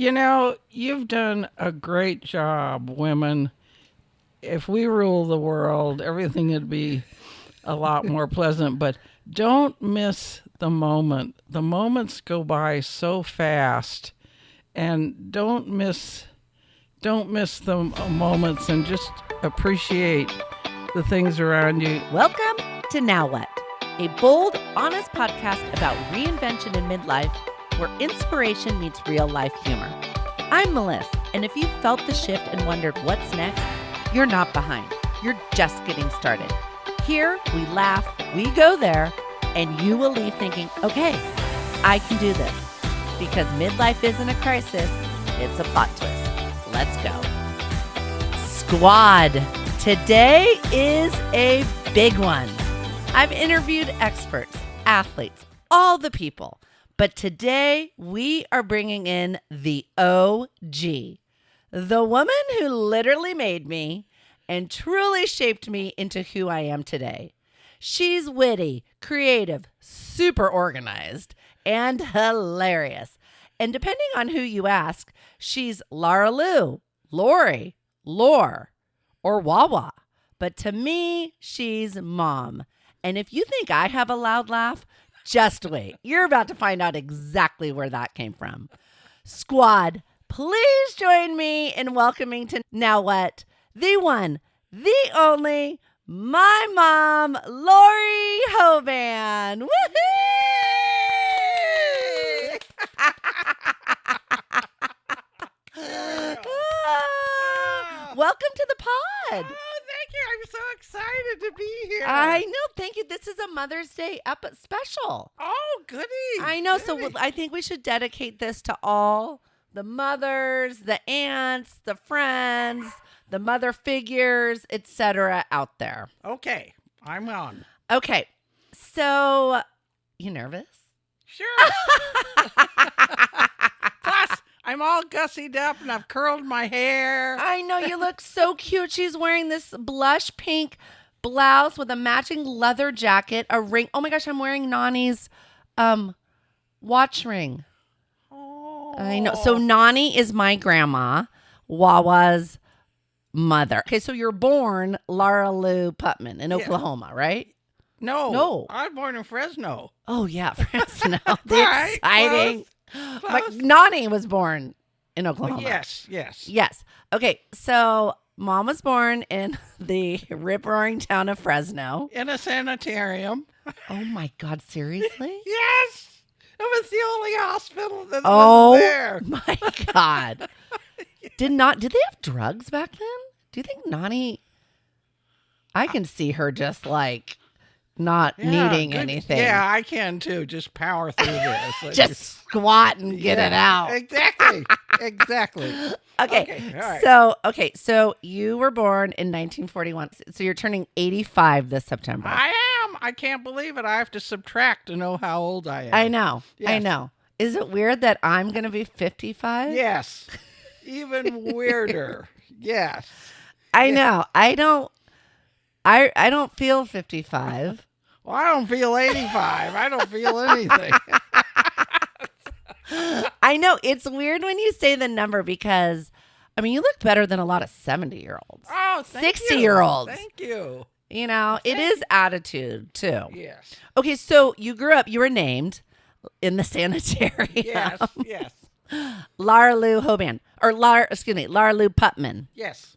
You've done a great job, women. If we rule the world, everything would be a lot more pleasant, but don't miss the moment. The moments go by so fast, and don't miss the moments, and just appreciate the things around you. Welcome to Now What, a bold, honest podcast about reinvention in midlife where inspiration meets real life humor. I'm Melissa, and if you felt the shift and wondered what's next, you're not behind. You're just getting started. Here, we laugh, we go there, and you will leave thinking, okay, I can do this. Because midlife isn't a crisis, it's a plot twist. Let's go. Squad. Today is a big one. I've interviewed experts, athletes, all the people. But today we are bringing in the OG, the woman who literally made me and truly shaped me into who I am today. She's witty, creative, super organized, and hilarious. And depending on who you ask, she's Lara Lou, Lori, Lore, or Wawa. But to me, she's Mom. And if you think I have a loud laugh, just wait. You're about to find out exactly where that came from. Squad, please join me in welcoming to Now What, the one, the only, my mom, Lori Hoban. Woohoo! Welcome to the pod. Oh, thank you. I'm so excited to be here. I know. Thank you. This is a Mother's Day special. Oh, goody. I know. Goody. So I think we should dedicate this to all the mothers, the aunts, the friends, the mother figures, etc. out there. Okay, I'm on. Okay. So, you nervous? Sure. Plus, I'm all gussied up and I've curled my hair. I know, you look so cute. She's wearing this blush pink blouse with a matching leather jacket, a ring. Oh my gosh, I'm wearing Nani's watch ring. Oh. I know. So Nani is my grandma, Wawa's mother. Okay, so you're born Lara Lou Putman in Oklahoma, right? No. I was born in Fresno. Oh yeah, Fresno. The Right, exciting. Close. Nani was born in Oklahoma. Yes. Okay, so Mom was born in the rip-roaring town of Fresno. In a sanitarium. Oh my God, seriously? Yes. It was the only hospital that Oh was there. my God. Did they have drugs back then? Do you think Nani, I can see her just like not needing good. anything. Yeah, I can too. Just power through this. Like Just squat and get it out. Exactly. Okay. All right. So you were born in 1941. So you're turning 85 this September. I am. I can't believe it. I have to subtract to know how old I am. I know. Yes. I know. Is it weird that I'm going to be 55? Yes. Even weirder. Yes. I know. I don't feel 55. Well, I don't feel 85. I don't feel anything. I know. It's weird when you say the number because, I mean, you look better than a lot of 70-year-olds. Oh, thank 60-year-olds. you. Thank you. You know, it is attitude, too. Yes. Okay, so you grew up, you were named in the sanitarium. Yes. Lara Lou Hoban. Lara Lou Putman. Yes.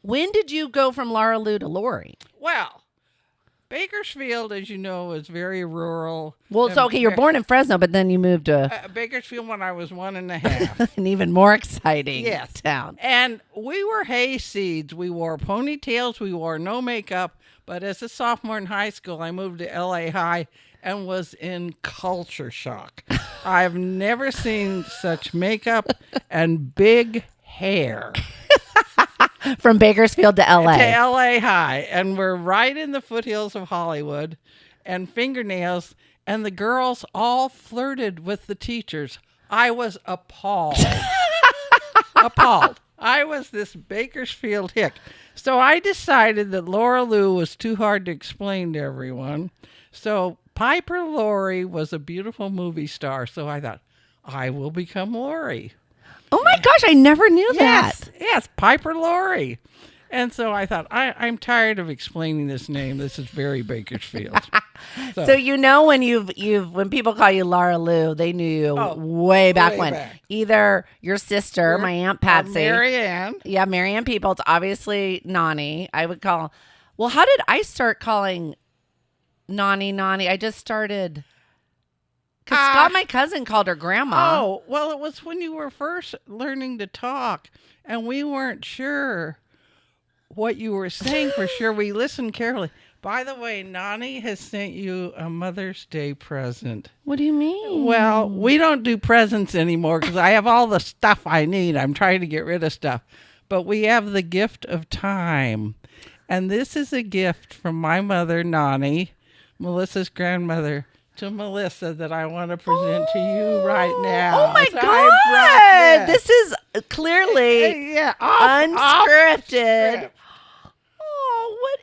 When did you go from Lara Lou to Lori? Well, Bakersfield, as you know, is very rural. Well, so, okay, you're born in Fresno, but then you moved to Bakersfield when I was 1.5. an even more exciting Yes. town. And we were hayseeds. We wore ponytails. We wore no makeup. But as a sophomore in high school, I moved to LA High and was in culture shock. I've never seen such makeup and big hair. From Bakersfield to LA. To LA High. And we're right in the foothills of Hollywood, and fingernails. And the girls all flirted with the teachers. I was appalled. Appalled. I was this Bakersfield hick. So I decided that Laura Lou was too hard to explain to everyone. So Piper Laurie was a beautiful movie star. So I thought, I will become Laurie. Oh my gosh, I never knew that. Yes, Piper Laurie. And so I thought, I'm tired of explaining this name. This is very Bakersfield. So when people call you Laura Lou, they knew you way back when. Back. Either your sister, my Aunt Patsy. Mary Ann. Yeah, Mary Ann Peoples. Obviously, Nani. I would call. Well, how did I start calling Nani? I just started. Because Scott, my cousin, called her grandma. Oh, well, it was when you were first learning to talk, and we weren't sure what you were saying for sure. We listened carefully. By the way, Nani has sent you a Mother's Day present. What do you mean? Well, we don't do presents anymore because I have all the stuff I need. I'm trying to get rid of stuff. But we have the gift of time. And this is a gift from my mother, Nani, Melissa's grandmother, to Melissa that I want to present to you right now. Oh my So God! This is clearly unscripted. Oh, what?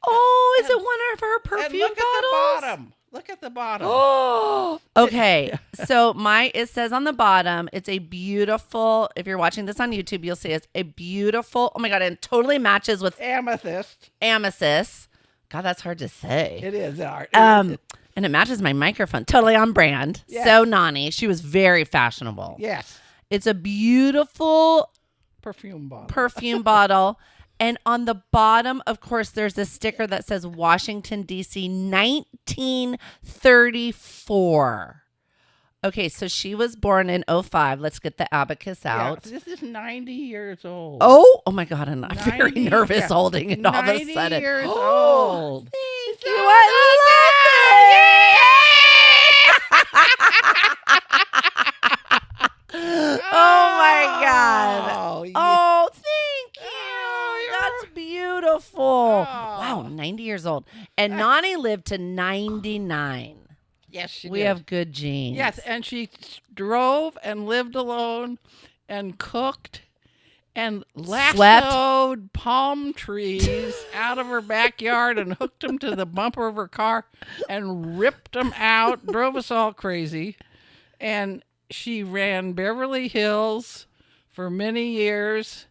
Oh, is it one of her perfume look bottles? Look at the bottom. Oh, okay. So it says on the bottom, it's a beautiful, if you're watching this on YouTube, you'll see it's a beautiful, oh my God, it totally matches with Amethyst. God, that's hard to say. It is art. And it matches my microphone. Totally on brand. Yes. So Nani. She was very fashionable. Yes. It's a beautiful Perfume bottle. And on the bottom, of course, there's a sticker that says Washington, D.C., 1934. Okay, so she was born in 2005. Let's get the abacus out. Yeah, this is 90 years old. Oh my God, and I'm very nervous holding it all of a sudden. 90 years old. Thank you. I love it. Oh my God. Oh, thank you. That's beautiful. Wow, 90 years old. And Nani lived to 99. Yes, she We did. have good genes. Yes, and she drove and lived alone and cooked and lassoed palm trees out of her backyard and hooked them to the bumper of her car and ripped them out, drove us all crazy. And she ran Beverly Hills for many years.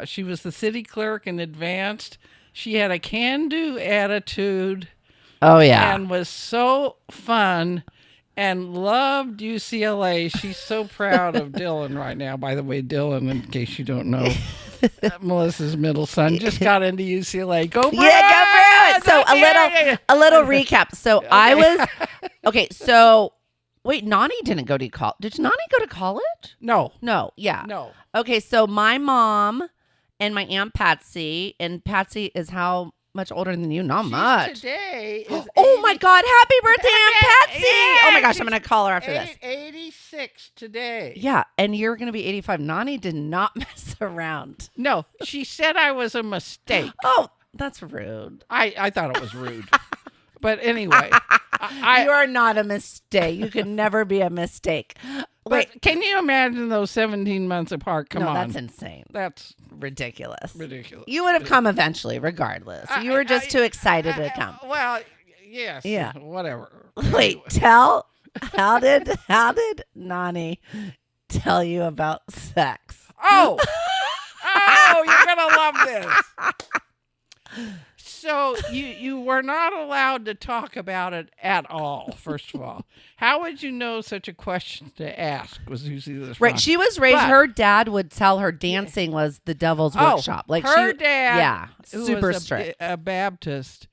She was the city clerk in Advanced. She had a can-do attitude. Oh, yeah. And was so fun and loved UCLA. She's so proud of Dylan right now. By the way, Dylan, in case you don't know, Melissa's middle son just got into UCLA. Go Browns! Yeah, go Browns! So a little recap. So I was, okay, so wait, Nani didn't go to college. Did Nani go to college? No. Yeah. No. Okay, so my mom and my Aunt Patsy, and Patsy is how much older than you? Not much. Today is oh my God, happy birthday, Aunt Patsy! Yeah, Oh my gosh, I'm going to call her after this. 86 today. Yeah, and you're going to be 85. Nani did not mess around. No, she said I was a mistake. Oh, that's rude. I thought it was rude. But anyway. You are not a mistake. You can never be a mistake. But can you imagine those 17 months apart? Come on. That's insane. That's ridiculous. You would have come eventually, regardless. You were just too excited to come. Well, yes. Yeah. Whatever. Wait, how did Nani tell you about sex? Oh, you're gonna love this. So you were not allowed to talk about it at all, first of all. How would you know such a question to ask was usually the response. Right. She was raised, her dad would tell her dancing was the devil's workshop. Like her dad, yeah, who super was strict. A Baptist,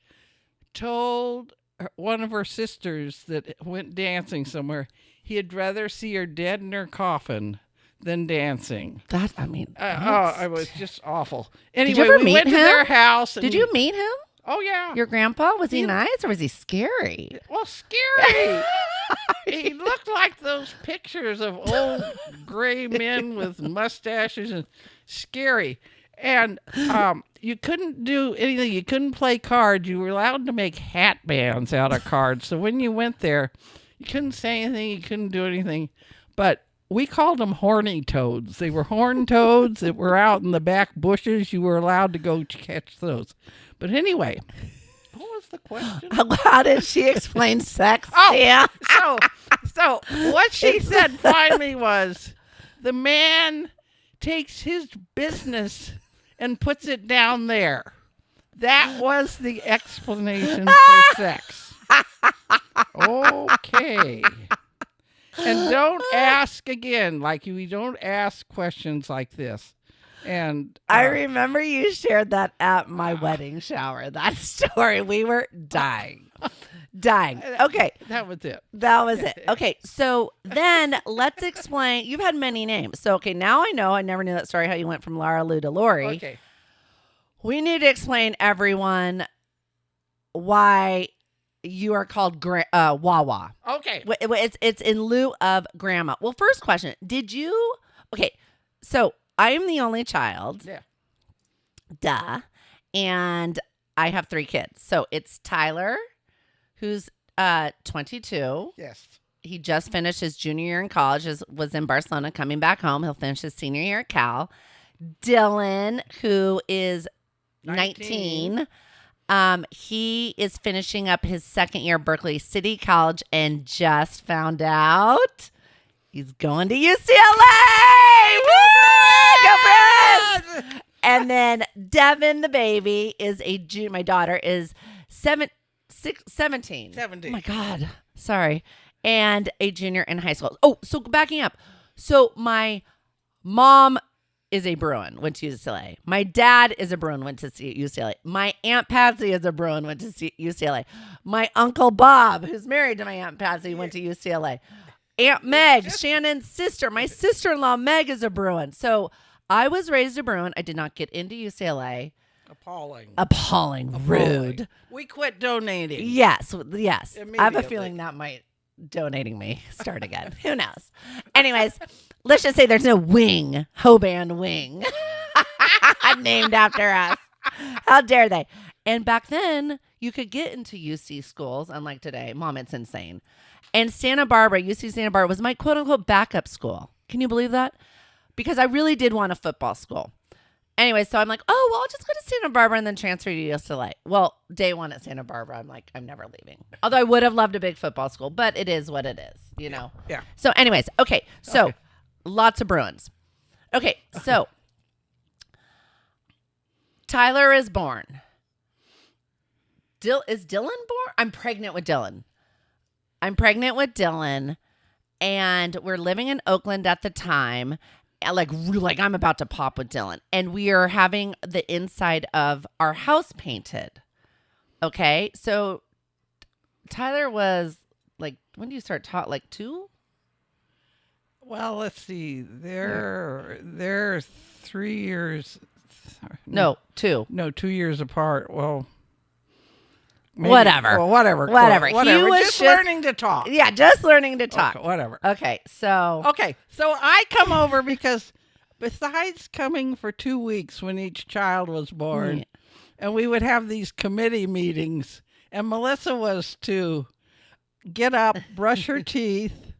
told one of her sisters that went dancing somewhere, he'd rather see her dead in her coffin than dancing. It was just awful. Anyway, did you ever we meet went him? to their house. Did you meet him? Oh, yeah. Your grandpa? Was he nice or was he scary? Well, scary. He looked like those pictures of old gray men with mustaches and scary. And you couldn't do anything. You couldn't play cards. You were allowed to make hat bands out of cards. So when you went there, you couldn't say anything. You couldn't do anything. But we called them horny toads. They were horned toads that were out in the back bushes. You were allowed to go catch those. But anyway, was the question? How did she explain sex? Oh, Yeah. so what she said finally was, the man takes his business and puts it down there. That was the explanation for sex. Okay. And don't ask again. Like, we don't ask questions like this. And I remember you shared that at my wedding shower. That story. We were dying. Okay. that was it. That was it. Okay. So then let's explain. You've had many names. So, okay. Now I know. I never knew that story, how you went from Lara Lou to Lori. Okay. We need to explain everyone why you are called Wawa. Okay. It's in lieu of grandma. Well, first question. Did you? Okay. So I am the only child. Yeah. Duh. And I have 3 kids. So it's Tyler, who's 22. Yes. He just finished his junior year in college, was in Barcelona, coming back home. He'll finish his senior year at Cal. Dylan, who is 19. He is finishing up his second year at Berkeley City College and just found out he's going to UCLA. Woo! Go Braves! And then Devin, the baby, is my daughter is 17. 17. Oh my God. Sorry. And a junior in high school. Oh, so backing up. So my mom is a Bruin, went to UCLA. My dad is a Bruin, went to UCLA. My Aunt Patsy is a Bruin, went to UCLA. My Uncle Bob, who's married to my Aunt Patsy, went to UCLA. Aunt Meg, Shannon's sister, my sister-in-law Meg is a Bruin. So I was raised a Bruin. I did not get into UCLA. Appalling. Rude. We quit donating. Yes. I have a feeling that might donating me start again. Who knows? Anyways, let's just say there's no wing, Hoban wing, named after us. How dare they? And back then, you could get into UC schools, unlike today. Mom, it's insane. And Santa Barbara, UC Santa Barbara, was my quote-unquote backup school. Can you believe that? Because I really did want a football school. Anyway, so I'm like, oh, well, I'll just go to Santa Barbara and then transfer to UCLA. Well, day 1 at Santa Barbara, I'm like, I'm never leaving. Although I would have loved a big football school, but it is what it is, you know? Yeah. So anyways, okay. So lots of Bruins. Okay. So Tyler is born. Is Dylan born? I'm pregnant with Dylan. And we're living in Oakland at the time. Like I'm about to pop with Dylan. And we are having the inside of our house painted. Okay. So Tyler was like, when do you start taught? Like 2? Well, let's see. They're 3 years. No, 2. No, 2 years apart. Well, maybe, whatever. Well, whatever. He was just learning to talk. Yeah, just learning to talk. Okay, whatever. Okay, so I come over because besides coming for 2 weeks when each child was born, and we would have these committee meetings, and Melissa was to get up, brush her teeth,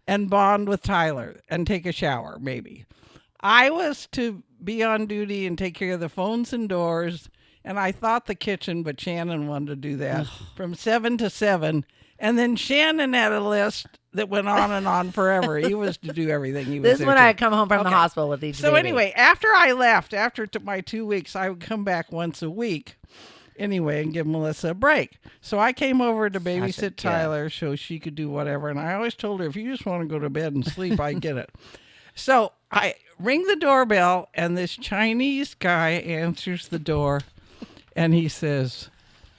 and bond with Tyler and take a shower, maybe. I was to be on duty and take care of the phones and doors, and I thought the kitchen, but Shannon wanted to do that from 7 to 7. And then Shannon had a list that went on and on forever. He was to do everything. This is when I come home from the hospital with each So baby. anyway, after I left, after my 2 weeks, I would come back once a week anyway and give Melissa a break. So I came over to babysit Tyler so she could do whatever. And I always told her, if you just want to go to bed and sleep, I get it. So I ring the doorbell, and this Chinese guy answers the door, and he says,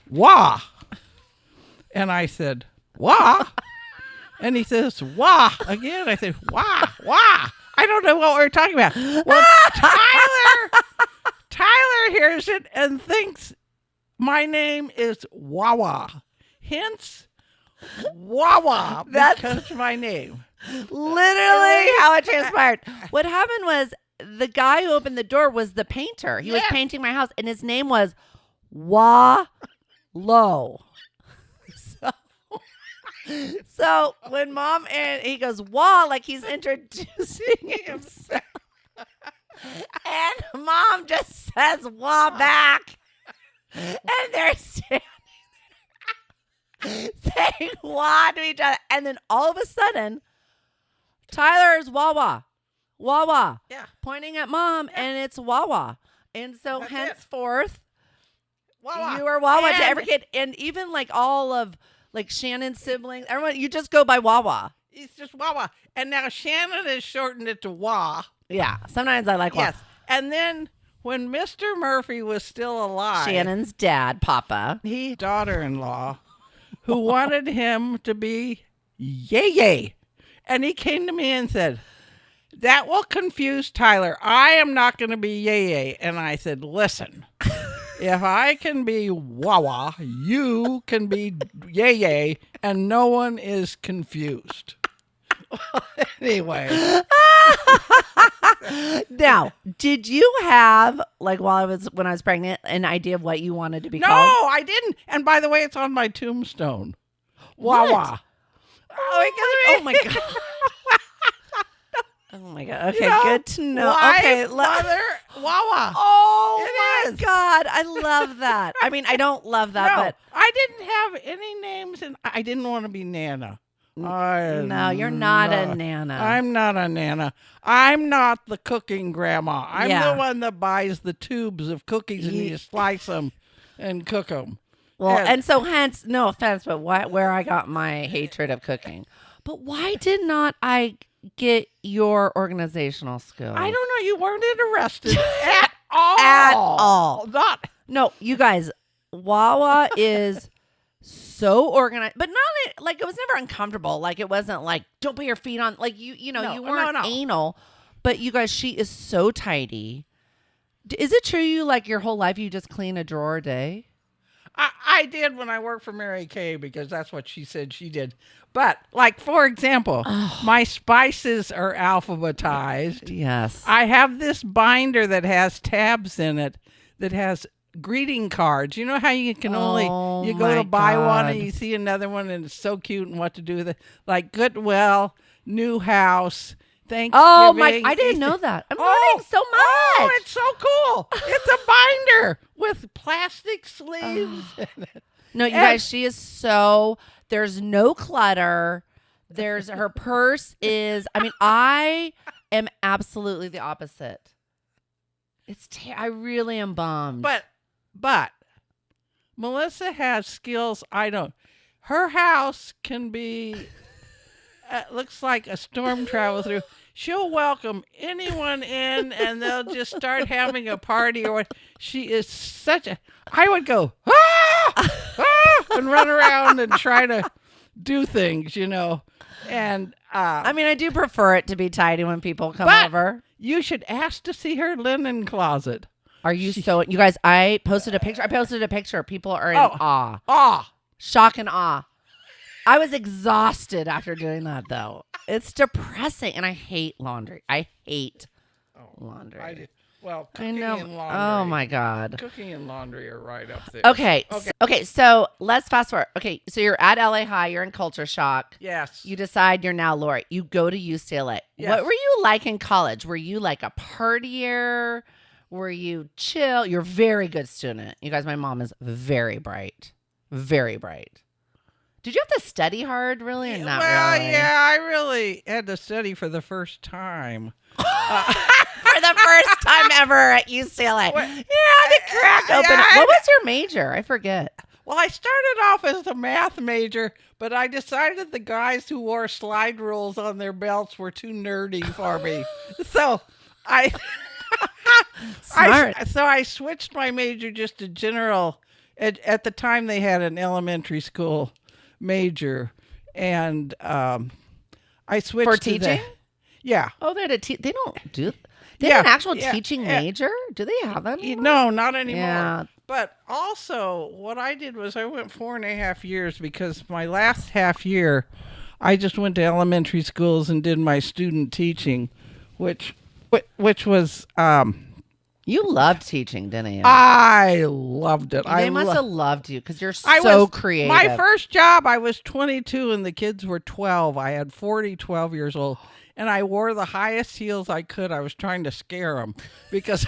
"Wah." And I said, "Wah?" And he says, "Wah," again. I said, "Wah, wah." I don't know what we're talking about. Well, Tyler hears it and thinks my name is Wawa. Hence, Wawa, because my name. Literally how it transpired. What happened was the guy who opened the door was the painter. He was painting my house, and his name was Wallow. So when Mom and he goes, Wah, like he's introducing himself. And Mom just says Wah back. And they're standing saying Wah to each other. And then all of a sudden, Tyler's Wawa. Wawa. Yeah. Pointing at mom, and it's Wawa. And so That's henceforth, Wawa. you are Wawa to And every kid. And even like all of like Shannon's siblings, everyone, you just go by Wawa. It's just Wawa. And now Shannon has shortened it to Wah. Yeah. Sometimes I like Wawa. Yes. And then when Mr. Murphy was still alive, Shannon's dad, Papa. he daughter-in-law who wanted him to be Yay. And he came to me and said, that will confuse Tyler. I am not going to be Yay. And I said, listen, if I can be Wawa, you can be Yay, and no one is confused. Anyway. Now, did you have when I was pregnant an idea of what you wanted to be No, called? I didn't. And by the way, it's on my tombstone. What? Wawa. Oh my god. Oh my god. Okay, good to know. Wife, Okay, mother, Wawa. oh It my is. god, I love that. I mean, I don't love that, No, but I didn't have any names, and I didn't want to be Nana. no, you're not a Nana. I'm not a Nana. I'm not the cooking grandma. I'm Yeah. the one that buys the tubes of cookies and you slice them and cook them. Well, and so hence, no offense, but where I got my hatred of cooking. But why did not I get your organizational skills? I don't know. You weren't interested at all. At all. Not. No, you guys, Wawa is so organized, but not like it was never uncomfortable. Like it wasn't like don't put your feet on. Like you know, No, you weren't no. anal. But you guys, she is so tidy. Is it true you like your whole life you just clean a drawer a day? I did when I worked for Mary Kay because that's what she said she did. But, like, for example, my spices are alphabetized. Yes. I have this binder that has tabs in it that has greeting cards. You know how you can you go my to buy one God. and you see another one and it's so cute and what to do with it. Like Goodwill, New House, Thanksgiving. Oh my! I didn't know that. I'm learning so much. Oh, it's so cool. It's a binder with plastic sleeves. No, you guys, she is so. There's no clutter. There's her purse is. I mean, I am absolutely the opposite. I really am bummed. But Melissa has skills I don't. Her house can be. Looks like a storm travel through. She'll welcome anyone in, and they'll just start having a party or what. She is such a. I would go and run around and try to do things, you know. And I mean, I do prefer it to be tidy when people come but over. you should ask to see her linen closet. Are you so? You guys, I posted a picture. People are in awe, shock and awe. I was exhausted after doing that, though. It's depressing, and I hate laundry. I hate laundry. I do. Well, I cooking know. and laundry. Oh my god. Cooking and laundry are right up there. Okay. So let's fast forward. Okay. So you're at LA High. You're in culture shock. Yes. You decide you're now Lori. You go to UCLA. Yes. What were you like in college? Were you like a partier? Were you chill? You're a very good student. You guys, my mom is very bright. Very bright. Did you have to study hard, really, or not really? Yeah, I really had to study for the first time. For the first time ever at UCLA. The crack open. What was your major? I forget. Well, I started off as a math major, but I decided the guys who wore slide rules on their belts were too nerdy for me. So I switched my major just to general. At the time, they had an elementary school major, and I switched For to teaching. Yeah. Oh, they don't do. They have an actual teaching major. Do they have that? No, not anymore. Yeah. But also, what I did was I went 4.5 years because my last half year, I just went to elementary schools and did my student teaching, which was. You loved teaching, didn't you? I loved it. They must have loved you because you're so creative. My first job, I was 22 and the kids were 12. I had 12 years old. And I wore the highest heels I could. I was trying to scare them because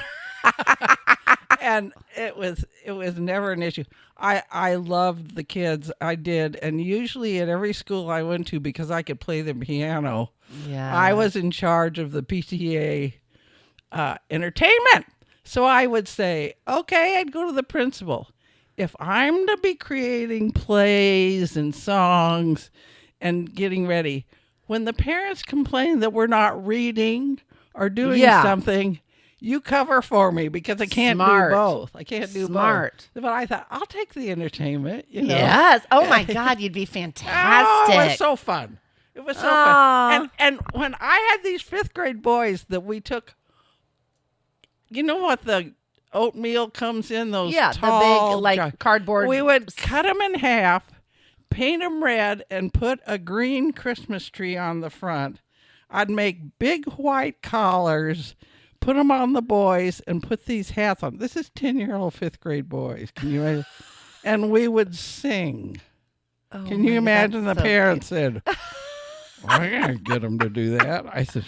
And it was never an issue. I loved the kids. I did. And usually at every school I went to, because I could play the piano, Yeah. I was in charge of the PTA entertainment. So I would say, okay, I'd go to the principal. If I'm to be creating plays and songs and getting ready, when the parents complain that we're not reading or doing something, you cover for me, because I can't do both. I can't do both. But I thought, I'll take the entertainment. Yes. Oh my God, you'd be fantastic. Oh, it was so fun. It was so fun. And when I had these 5th grade boys that we took, you know what the oatmeal comes in, those tall, the big cardboard. We would cut them in half, paint them red, and put a green Christmas tree on the front. I'd make big white collars, put them on the boys, and put these hats on. This is 10-year-old 5th grade boys. Can you imagine? And we would sing. Oh, Can you imagine the parents said, well, I can't get them to do that. I said,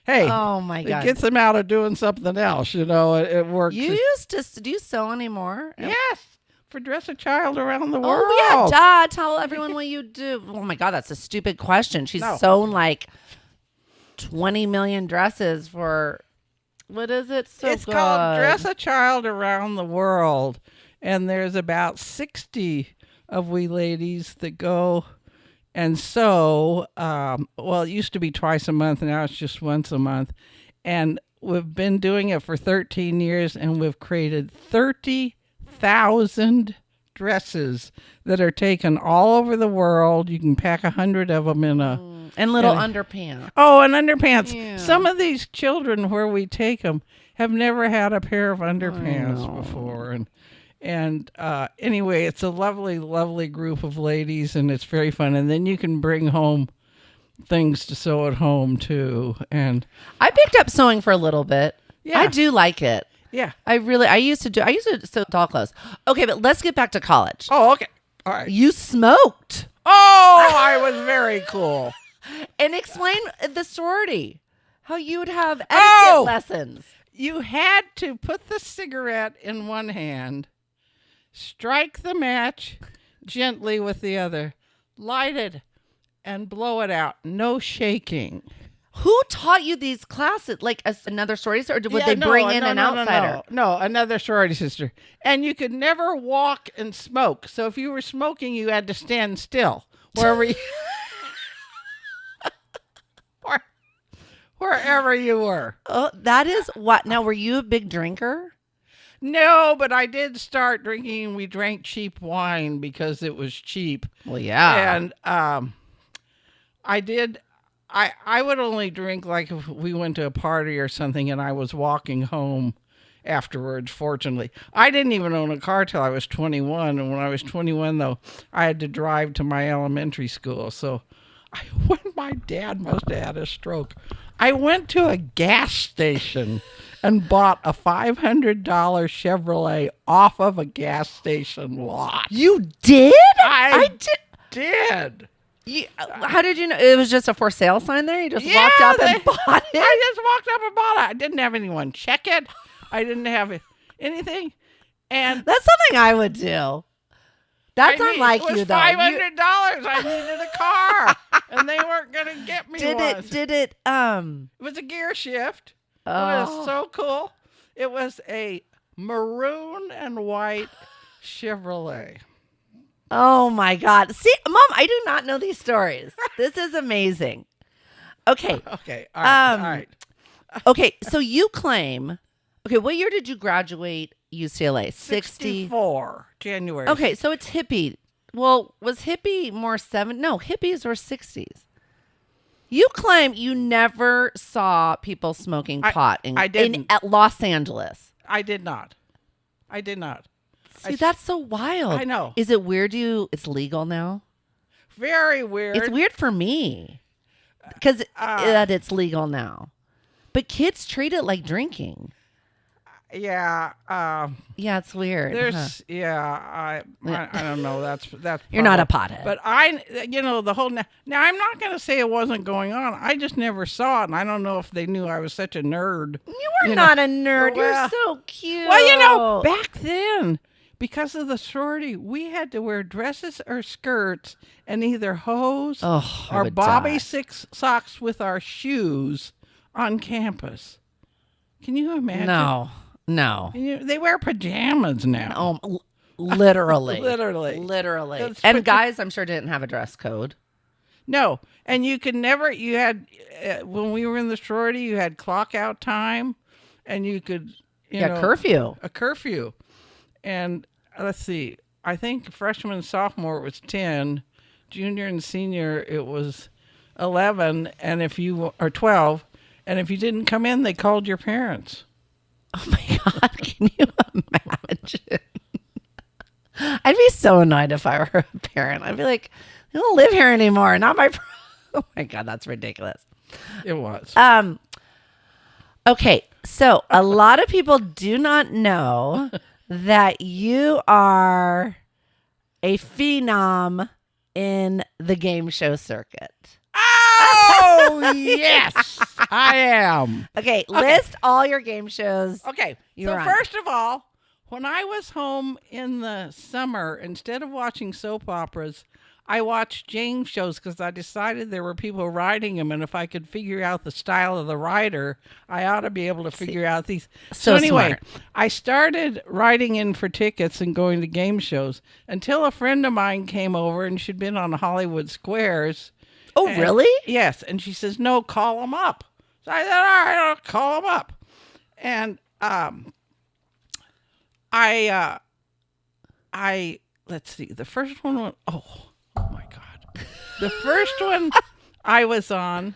hey, oh my God, it gets them out of doing something else. It works. You used to do you sew anymore? Yes, for Dress a Child Around the World. Oh yeah, duh. Tell everyone what you do. Oh my God, that's a stupid question. She's sewn like 20 million dresses for, what is it? It's called Dress a Child Around the World, and there's about 60 of we ladies that go and sew. Well, it used to be twice a month, and now it's just once a month. And we've been doing it for 13 years, and we've created 30,000 dresses that are taken all over the world. You can pack 100 of them in a... And little underpants. Oh, and underpants. Yeah. Some of these children, where we take them, have never had a pair of underpants before. And anyway, it's a lovely, lovely group of ladies, and it's very fun. And then you can bring home things to sew at home, too. And I picked up sewing for a little bit. Yeah. I do like it. Yeah. I used to sew doll clothes. Okay, but let's get back to college. Oh, okay. All right. You smoked. Oh, I was very cool. And explain the sorority. How you would have etiquette lessons. You had to put the cigarette in one hand, strike the match gently with the other, light it, and blow it out. No shaking. Who taught you these classes? Like another sorority, or would they bring in an outsider? No, another sorority sister. And you could never walk and smoke. So if you were smoking, you had to stand still wherever wherever you were. Oh, that is what. Now, were you a big drinker? No, but I did start drinking. We drank cheap wine because it was cheap. Well, yeah. And I did. I would only drink like if we went to a party or something and I was walking home afterwards, fortunately. I didn't even own a car till I was 21. And when I was 21, though, I had to drive to my elementary school. So when my dad must have had a stroke, I went to a gas station and bought a $500 Chevrolet off of a gas station lot. You did? I did. How did you know? It was just a for sale sign there? You just walked up and bought it? I just walked up and bought it. I didn't have anyone check it. I didn't have anything. And that's something I would do. That's unlike you, though. $500. I needed a car, and they weren't going to get me one. Did it? It was a gear shift. It was so cool. It was a maroon and white Chevrolet. Oh my God! See, Mom, I do not know these stories. This is amazing. Okay. Okay. All right. All right. Okay. So you claim. Okay. What year did you graduate UCLA? 64 January. Okay. So it's hippie. Well, was hippie more No, hippies were 60s. You claim you never saw people smoking pot at Los Angeles. I did not. See, that's so wild. I know. Is it weird it's legal now? Very weird. It's weird for me because that it's legal now. But kids treat it like drinking. Yeah. Yeah, it's weird. There's I don't know. That's You're not a probably- pothead. But the whole now I'm not going to say it wasn't going on. I just never saw it, and I don't know if they knew I was such a nerd. You were not a nerd. Well, You're so cute. Well, back then, because of the sorority, we had to wear dresses or skirts and either hose Oh, I or would bobby die. socks with our shoes on campus. Can you imagine? No. They wear pajamas now. Oh, literally. Literally. And That's guys, I'm sure didn't have a dress code. No, and you had when we were in the sorority, you had clock out time, and you could Curfew. a curfew, and let's see, I think freshman and sophomore it was 10, junior and senior it was 11, and if you or 12, and if you didn't come in, they called your parents. Oh my God, can you imagine? I'd be so annoyed if I were a parent. I'd be like, I don't live here anymore. Not my. Oh my God, that's ridiculous. It was. Okay, so a lot of people do not know that you are a phenom in the game show circuit. Oh yes, I am. Okay, list all your game shows. Okay, You so were on. first of all, when I was home in the summer, instead of watching soap operas, I watched game shows because I decided there were people writing them, and if I could figure out the style of the writer, I ought to be able to figure out these. So anyway, smart. I started writing in for tickets and going to game shows until a friend of mine came over, and she'd been on Hollywood Squares. Oh, And- really? Yes. And she says, no, call them up. So I said, all right, I'll call them up. And let's see, the first one was, oh my God. The first one I was on,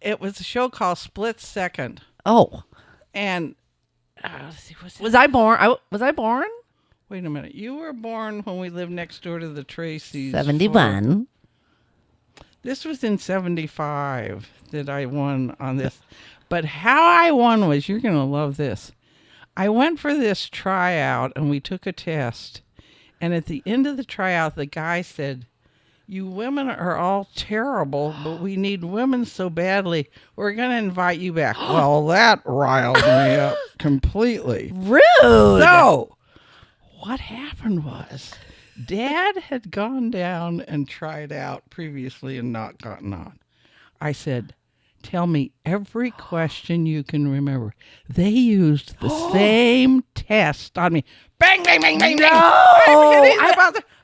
it was a show called Split Second. Oh, And let's see, was I born? Was I born? wait a minute. You were born when we lived next door to the Tracys. 71. This was in 75 that I won on this. But how I won was, you're going to love this. I went for this tryout and we took a test. And at the end of the tryout, the guy said, you women are all terrible, but we need women so badly. We're going to invite you back. Well, that riled me up completely. Rude. So, what happened was, Dad had gone down and tried out previously and not gotten on. I said, tell me every question you can remember. They used the same test on me. Bang, bang, bang, bang, bang.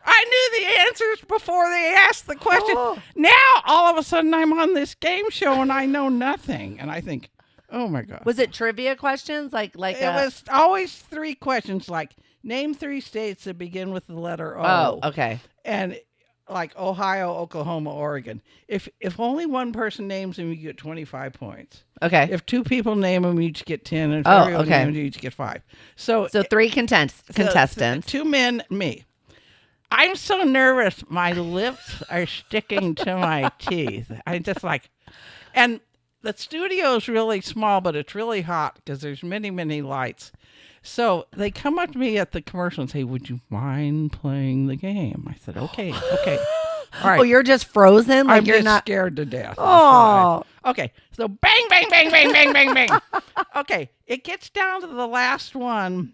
I knew the answers before they asked the question. Oh. Now, all of a sudden, I'm on this game show and I know nothing. And I think, oh my God. Was it trivia questions? Like It was always 3 questions like, name 3 states that begin with the letter O. Oh, okay. And like Ohio, Oklahoma, Oregon. If only one person names them, you get 25 points. Okay. If 2 people name them, you each get 10. And if Oh, everyone okay. names you each get 5. So 3 contestants. 2 men, me. I'm so nervous. My lips are sticking to my teeth. I just like, and the studio's really small, but it's really hot because there's many, many lights. So they come up to me at the commercial and say, would you mind playing the game? I said, okay. All right. Oh, you're just frozen? Like I'm you're just not. scared to death. Oh. Okay. So bang, bang, bang, bang, bang, bang, bang. Okay. It gets down to the last one.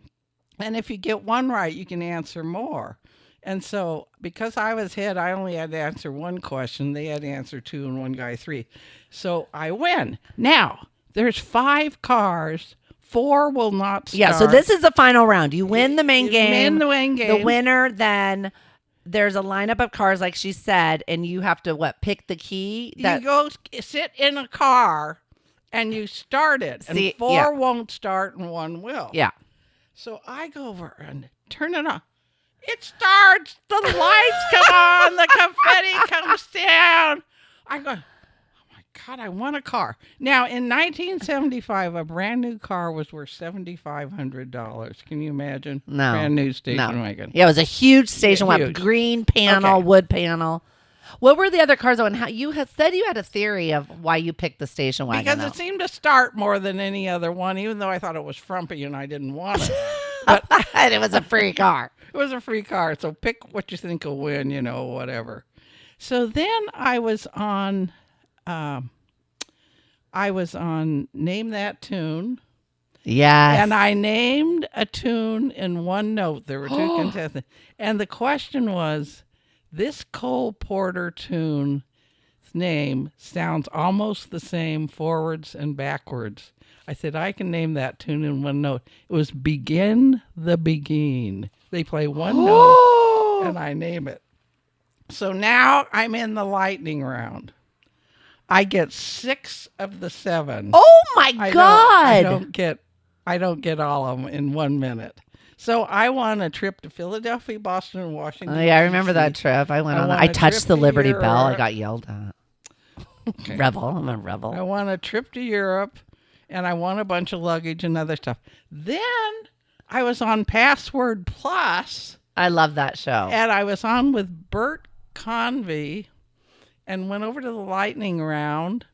And if you get one right, you can answer more. And so because I was head, I only had to answer 1 question. They had to answer 2 and one guy 3. So I win. Now, there's 5 cars. 4 will not start. Yeah, so this is the final round. You win the main You game. win the main game. The winner then, there's a lineup of cars like she said, and you have to pick the key. You go sit in a car and you start it. And See, 4 yeah. won't start and 1 will. Yeah. So I go over and turn it on. It starts. The lights come on. The confetti comes down. I go, oh my God, I won a car. Now, in 1975, a brand new car was worth $7,500. Can you imagine? No. Brand new station No. wagon. Yeah, it was a huge station Yeah, wagon. huge. Green panel, Okay. wood panel. What were the other cars though? And how you had said you had a theory of why you picked the station wagon? Because though. it seemed to start more than any other one, even though I thought it was frumpy and I didn't want it. But and it was a free car. it was a free car, so pick what you think will win, whatever. So then I was on Name That Tune. Yes. And I named a tune in one note. There were two contestants. And the question was, this Cole Porter tune's name sounds almost the same forwards and backwards. I said, I can name that tune in one note. It was Begin the Begin. They play one note and I name it. So now I'm in the lightning round. I get 6 of the 7. Oh my God. I don't get all of them in 1 minute. So I won a trip to Philadelphia, Boston, and Washington. Oh, yeah, I remember that trip. I touched the Liberty Bell. I got yelled at. Okay. Rebel. I'm a rebel. I won a trip to Europe, and I won a bunch of luggage and other stuff. Then I was on Password Plus. I love that show. And I was on with Bert Convey and went over to the lightning round.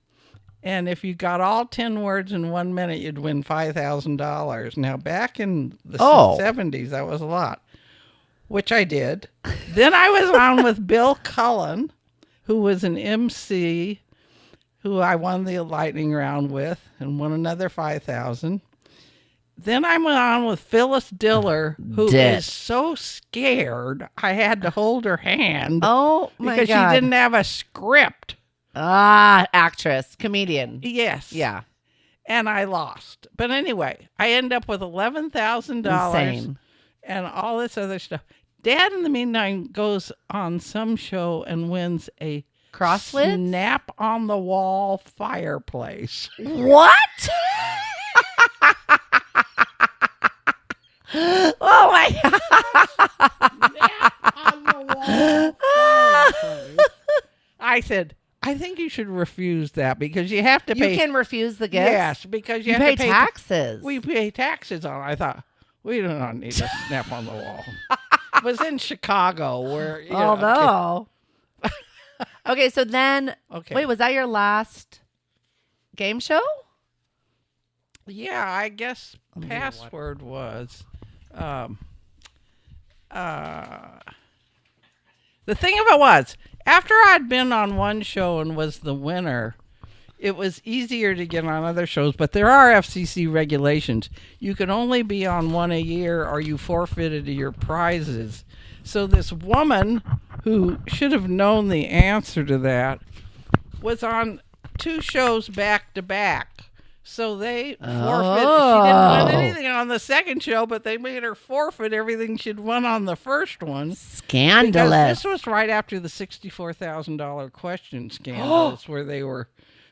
And if you got all 10 words in 1 minute, you'd win $5,000. Now, back in the 70s, that was a lot, which I did. Then I was on with Bill Cullen, who was an MC, who I won the lightning round with and won another $5,000. Then I went on with Phyllis Diller, who is so scared I had to hold her hand. Oh, my God. Because she didn't have a script. Actress, comedian. Yes. Yeah. And I lost. But anyway, I end up with $11,000 and all this other stuff. Dad, in the meantime, goes on some show and wins a CrossFit snap on the wall fireplace. What? Oh my God. Snap on the wall fireplace. I said, I think you should refuse that because you have to pay. You can refuse the gift? Yes, because you have pay to pay taxes. We pay taxes on it. I thought, we do not need to snap on the wall. It was in Chicago where, Okay, so then, wait, was that your last game show? Yeah, I guess Password was. The thing of it was, after I'd been on one show and was the winner, it was easier to get on other shows, but there are FCC regulations. You can only be on one a year or you forfeited your prizes. So this woman who should have known the answer to that was on 2 shows back to back. So they forfeited. She didn't win anything on the second show, but they made her forfeit everything she'd won on the first one. Scandalous. Because this was right after the $64,000 question scandals where they were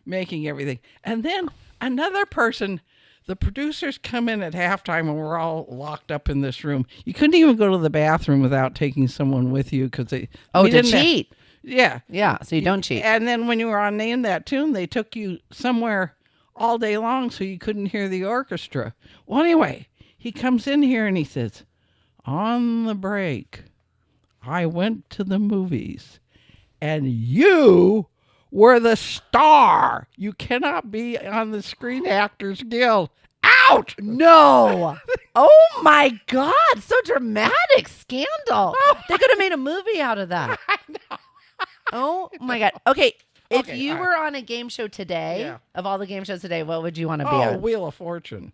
making everything. And then another person, the producers come in at halftime and we're all locked up in this room. You couldn't even go to the bathroom without taking someone with you because they... to cheat. Yeah. Yeah, so you don't cheat. And then when you were on Name That Tune, they took you somewhere all day long so you couldn't hear the orchestra. Well, anyway, he comes in here and he says, on the break, I went to the movies and you were the star. You cannot be on the Screen Actors Guild. Out! No. Oh my God. So dramatic. Scandal. They could have made a movie out of that. I know. Oh my God. Okay. If Okay, you were on a game show today, of all the game shows today, what would you want to be on? Wheel of Fortune.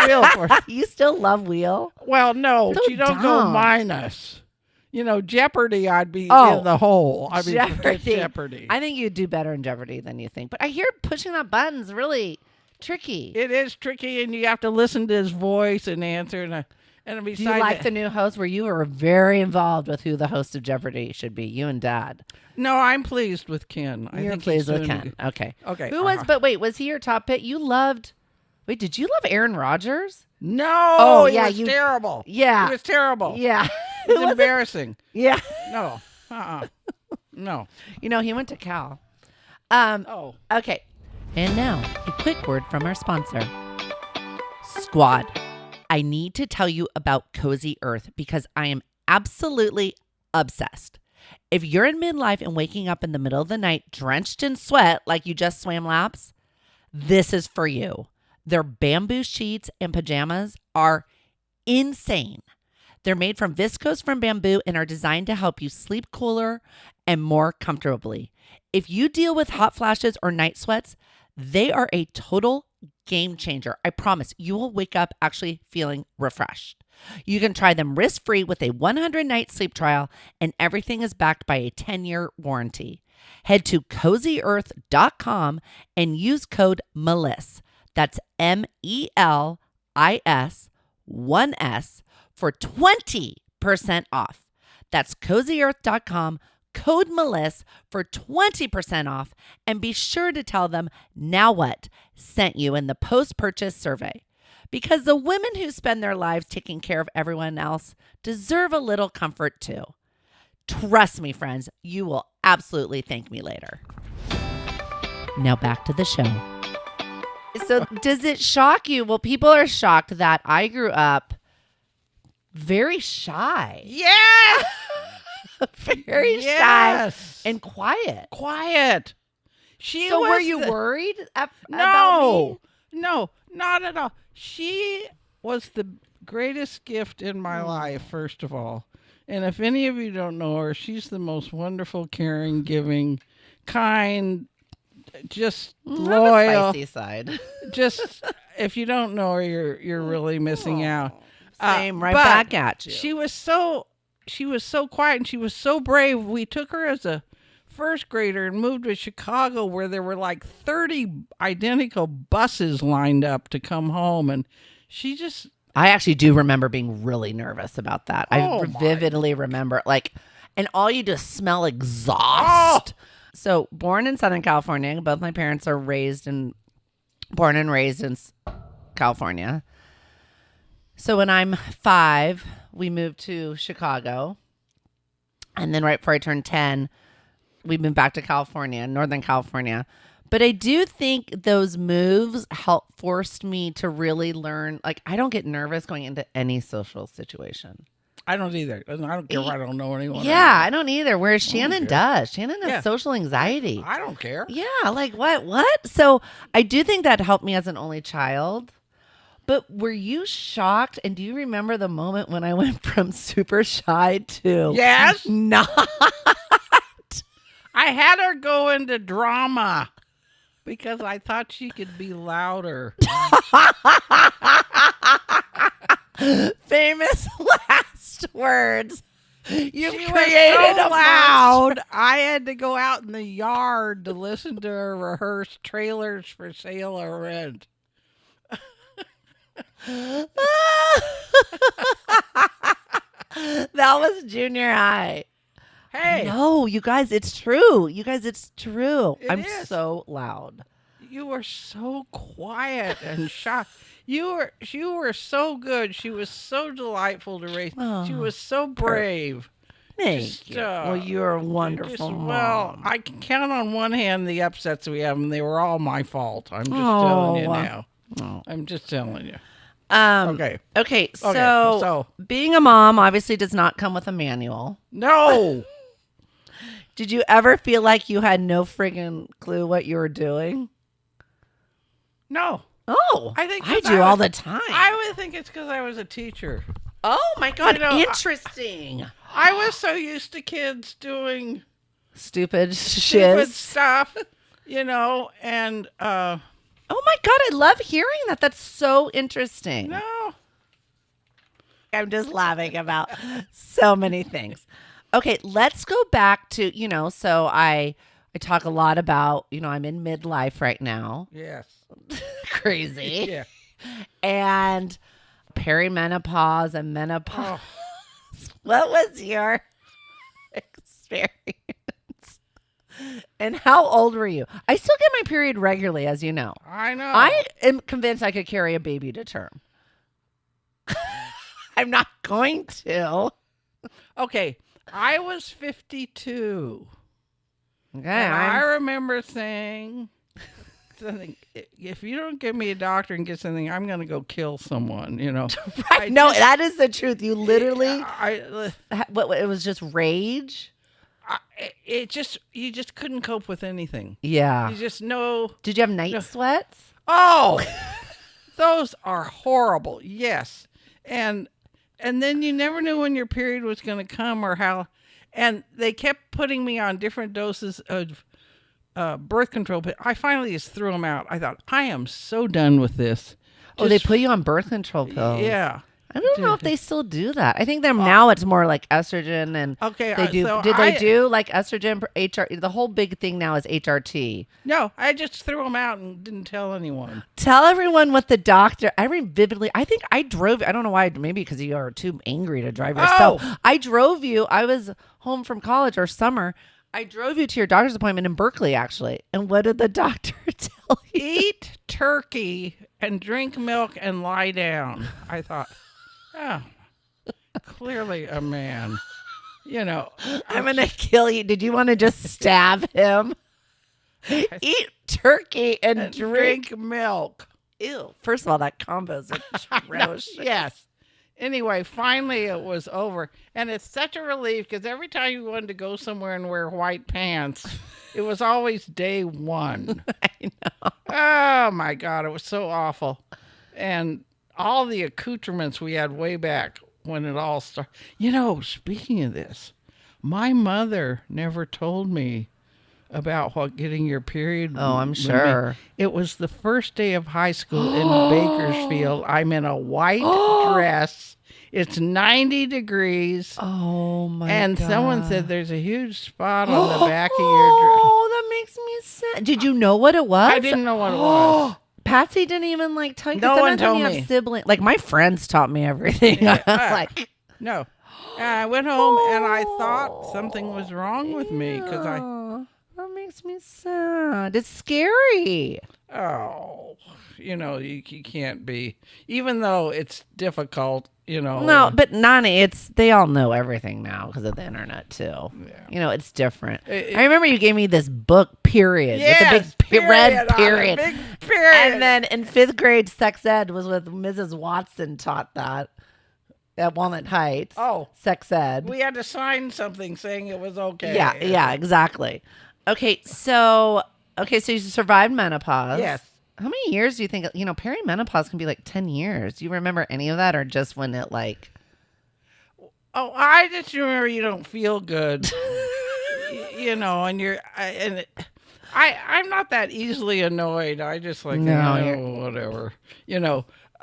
Wheel of Fortune. You still love Wheel? Well, no, So you don't go dumb. minus. Jeopardy, I'd be in the hole. I mean, Jeopardy. Jeopardy. I think you'd do better in Jeopardy than you think. But I hear pushing that button's really tricky. It is tricky, and you have to listen to his voice and answer. And besides, Do you like the new host where you were very involved with who the host of Jeopardy should be? You and Dad. No, I'm pleased with Ken. You're pleased with Ken. Okay. Okay. Who was? But wait, was he your top pick? You loved. Wait, did you love Aaron Rodgers? No. Oh, it yeah, was terrible. Yeah. It was terrible. Yeah. It was embarrassing. Yeah. No. No. He went to Cal. Oh. Okay. And now, a quick word from our sponsor. Squad. I need to tell you about Cozy Earth because I am absolutely obsessed. If you're in midlife and waking up in the middle of the night drenched in sweat like you just swam laps, this is for you. Their bamboo sheets and pajamas are insane. They're made from viscose from bamboo and are designed to help you sleep cooler and more comfortably. If you deal with hot flashes or night sweats, they are a total game changer. I promise you will wake up actually feeling refreshed. You can try them risk-free with a 100-night sleep trial, and everything is backed by a 10-year warranty. Head to CozyEarth.com and use code MELIS. That's MELIS 1S for 20% off. That's CozyEarth.com, code MELIS for 20% off. And be sure to tell them Now What sent you in the post-purchase survey. Because the women who spend their lives taking care of everyone else deserve a little comfort too. Trust me, friends, you will absolutely thank me later. Now back to the show. So does it shock you? Well, people are shocked that I grew up very shy. Yes. Very shy and quiet. Quiet. So were you worried about me? No, not at all. She was the greatest gift in my life, first of all. And if any of you don't know her, she's the most wonderful, caring, giving, kind, just loyal. Spicy side. Just if you don't know her, you're really missing out. Same, right back at you. She was so quiet and she was so brave. We took her as a first grader and moved to Chicago, where there were like 30 identical buses lined up to come home, and she just. I actually do remember being really nervous about that. I vividly remember, and all you just smell exhaust. Oh. So, born in Southern California, both my parents are born and raised in California. So when I'm 5, we moved to Chicago, and then right before I turned 10, we moved back to California, Northern California. But I do think those moves forced me to really learn. I don't get nervous going into any social situation. I don't either. I don't care if I don't know anyone. Yeah, I don't either. Whereas Shannon does. Shannon has social anxiety. I don't care. Yeah, what? So I do think that helped me as an only child. But were you shocked? And do you remember the moment when I went from super shy to not? I had her go into drama because I thought she could be louder. Famous last words. You she created was so a loud. I had to go out in the yard to listen to her rehearse Trailers for Sale or Rent. That was junior high. Hey. No, you guys, it's true. It's true. I'm is. so loud. You were so quiet and shocked. You were so good. She was so delightful to raise. Oh, she was so brave. Thank you. Well, you're a wonderful mom. Well, I can count on one hand the upsets we have, and they were all my fault. I'm just telling you now. Oh. I'm just telling you. Okay. So being a mom obviously does not come with a manual. No. Did you ever feel like you had no friggin' clue what you were doing? No. Oh, I do all the time. I would think it's because I was a teacher. Oh my God, interesting. I was so used to kids doing stupid stuff, and oh my God, I love hearing that. That's so interesting. No. I'm just laughing about so many things. Okay, let's go back to, so I talk a lot about, I'm in midlife right now. Yes. Crazy. Yeah. And perimenopause and menopause. Oh. What was your experience? And how old were you? I still get my period regularly, as you know. I know. I am convinced I could carry a baby to term. I'm not going to. Okay. I was 52. Okay. And I remember saying something, if you don't give me a doctor and get something, I'm going to go kill someone, Right. That is the truth. You literally, it was just rage. you just couldn't cope with anything. Yeah. You just know. Did you have night sweats? Oh, those are horrible. Yes. And then you never knew when your period was going to come or how. And they kept putting me on different doses of birth control. But I finally just threw them out. I thought, I am so done with this. They put you on birth control pills. Yeah. I don't know if they still do that. I think now it's more like estrogen and they do. So did they do like estrogen, HR? The whole big thing now is HRT. No, I just threw them out and didn't tell anyone. Tell everyone what the doctor. I remember vividly. I think I drove. I don't know why. Maybe because you are too angry to drive yourself. Oh. I drove you. I was home from college or summer. I drove you to your doctor's appointment in Berkeley, actually. And what did the doctor tell you? Eat turkey and drink milk and lie down. I thought, oh, clearly a man. You know, I'm going to kill you. Did you want to just stab him? Eat turkey and drink milk. Ew. First of all, that combo is atrocious. Yes. Anyway, finally it was over. And it's such a relief because every time you wanted to go somewhere and wear white pants, it was always day one. I know. Oh, my God. It was so awful. And all the accoutrements we had way back when it all started. You know, speaking of this, my mother never told me about what getting your period. Oh, I'm sure. It was the first day of high school in Bakersfield. I'm in a white dress. It's 90 degrees. Oh, my God. And someone said there's a huge spot on the back of your dress. Oh, that makes me sad. Did you know what it was? I didn't know what it was. Patsy didn't even tell you. No one told me. Have siblings. Like my friends taught me everything. No. And I went home and I thought something was wrong with me because that makes me sad. It's scary. Oh, you can't be, even though it's difficult, No, but Nani, they all know everything now because of the internet too. Yeah. It's different. I remember you gave me this book, period, yes, with a big red period. Big period. And then in 5th grade, sex ed was with Mrs. Watson taught that at Walnut Heights. Oh, sex ed. We had to sign something saying it was okay. Yeah, exactly. Okay, so you survived menopause. Yes. How many years do you think, perimenopause can be like 10 years? Do you remember any of that or just when it Oh, I just remember you don't feel good, and I'm not that easily annoyed. I just whatever,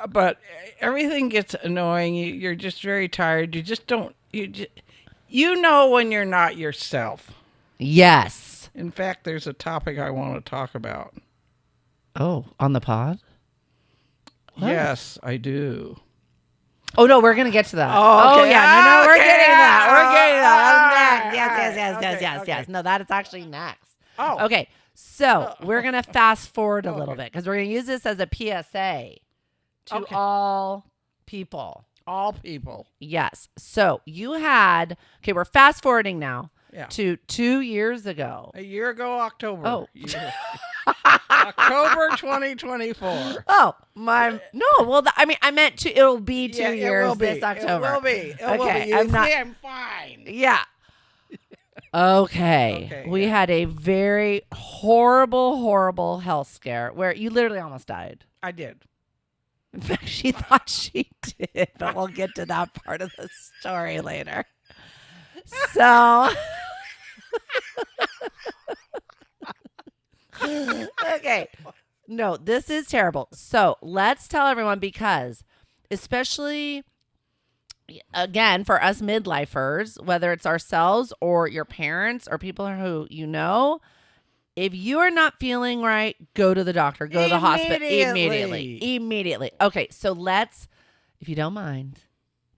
but everything gets annoying. You're just very tired. You just don't, when you're not yourself. Yes. In fact, there's a topic I want to talk about. Oh, on the pod? What? Yes, I do. Oh, no, we're going to get to that. Oh, okay. Yeah. No, we're Okay. getting that. We're getting that. All right. Yes. No, that is actually next. Oh. Okay, so we're going to fast forward a little bit because we're going to use this as a PSA to all people. All people. Yes. So you had, we're fast forwarding now to 2 years ago. A year ago, October. Oh. October 2024. Oh, I meant it'll be 2 years this October. It will be. It will be. I'm fine. Yeah. Okay. We had a very horrible health scare where you literally almost died. I did. In fact, she thought she did, but we'll get to that part of the story later. So, okay. No, this is terrible. So let's tell everyone because especially, again, for us midlifers, whether it's ourselves or your parents or people who if you are not feeling right, go to the doctor, go to the hospital immediately. Okay, so let's, if you don't mind,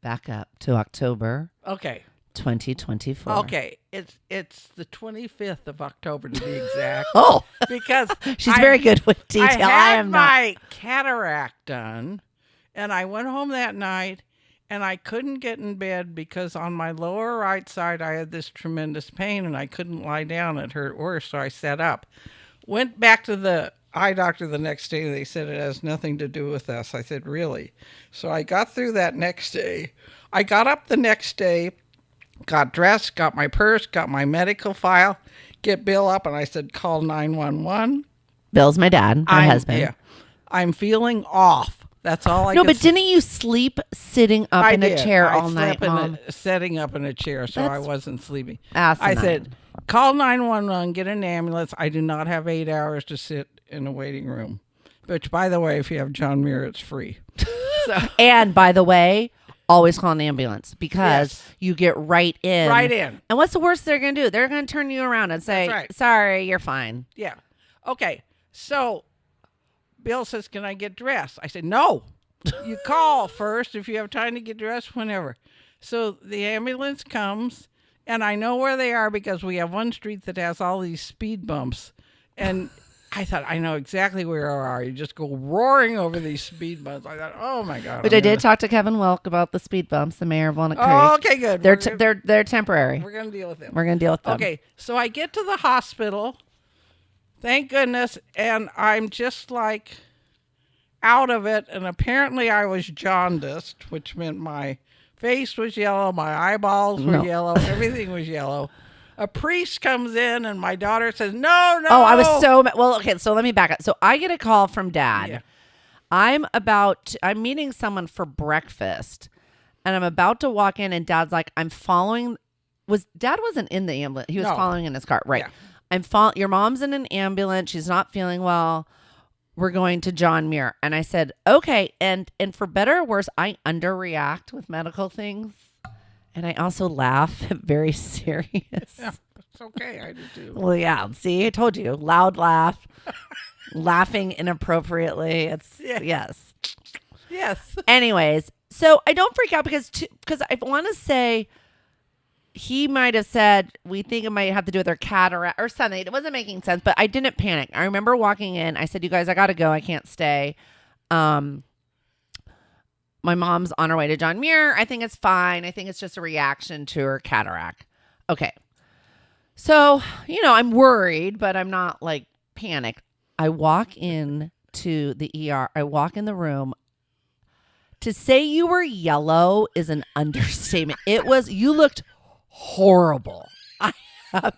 back up to October. Okay. 2024. Okay, it's the 25th of October to be exact. Oh, because she's very good with detail. I had my cataract done, and I went home that night, and I couldn't get in bed because on my lower right side I had this tremendous pain, and I couldn't lie down. It hurt worse, so I sat up. Went back to the eye doctor the next day, and they said it has nothing to do with us. I said, really? So I got through that next day. I got up the next day. got dressed, got my purse, got my medical file, get Bill up, and I said, call 911. Bill's my dad, my husband. Yeah, I'm feeling off. That's all I No, could but say. didn't you sleep sitting up I in a did. chair I all night, slept in Mom? setting up in a chair, so I That's wasn't sleeping. asinine. I said, call 911, get an ambulance. I do not have 8 hours to sit in a waiting room. Which, by the way, if you have John Muir, it's free. And by the way, always call an ambulance because Yes. you get right in. Right in. And what's the worst they're going to do? They're going to turn you around and say, That's right. sorry, you're fine. Yeah. Okay. So Bill says, can I get dressed? I said, no. You call first if you have time to get dressed, whenever. So the ambulance comes, and I know where they are because we have one street that has all these speed bumps. And I thought, I know exactly where you are. You just go roaring over these speed bumps. I thought, oh, my God. Which I did talk to Kevin Wilk about the speed bumps, the mayor of Walnut Creek. Oh, okay, good. They're temporary. We're going to deal with them. We're going to deal with them. Okay, so I get to the hospital, thank goodness, and I'm just like out of it. And apparently I was jaundiced, which meant my face was yellow, my eyeballs were yellow, everything was yellow. A priest comes in, and my daughter says, no. Oh, I was so well. Okay, so let me back up. So I get a call from Dad. Yeah. I'm meeting someone for breakfast, and I'm about to walk in, and Dad's like, I'm following. Dad wasn't in the ambulance? He was following in his car, right? Yeah. Your mom's in an ambulance. She's not feeling well. We're going to John Muir. And I said, okay. And for better or worse, I underreact with medical things. And I also laugh very serious. Yeah, it's okay. I do too. Well, yeah. See, I told you. Loud laugh. Laughing inappropriately. It's yes. Yes. Anyways, so I don't freak out because I want to say he might have said we think it might have to do with their cataract or something. It wasn't making sense, but I didn't panic. I remember walking in. I said, "You guys, I gotta go. I can't stay." My mom's on her way to John Muir. I think it's fine. I think it's just a reaction to her cataract. Okay. So, I'm worried, but I'm not like panicked. I walk in to the ER. I walk in the room. To say you were yellow is an understatement. You looked horrible. I have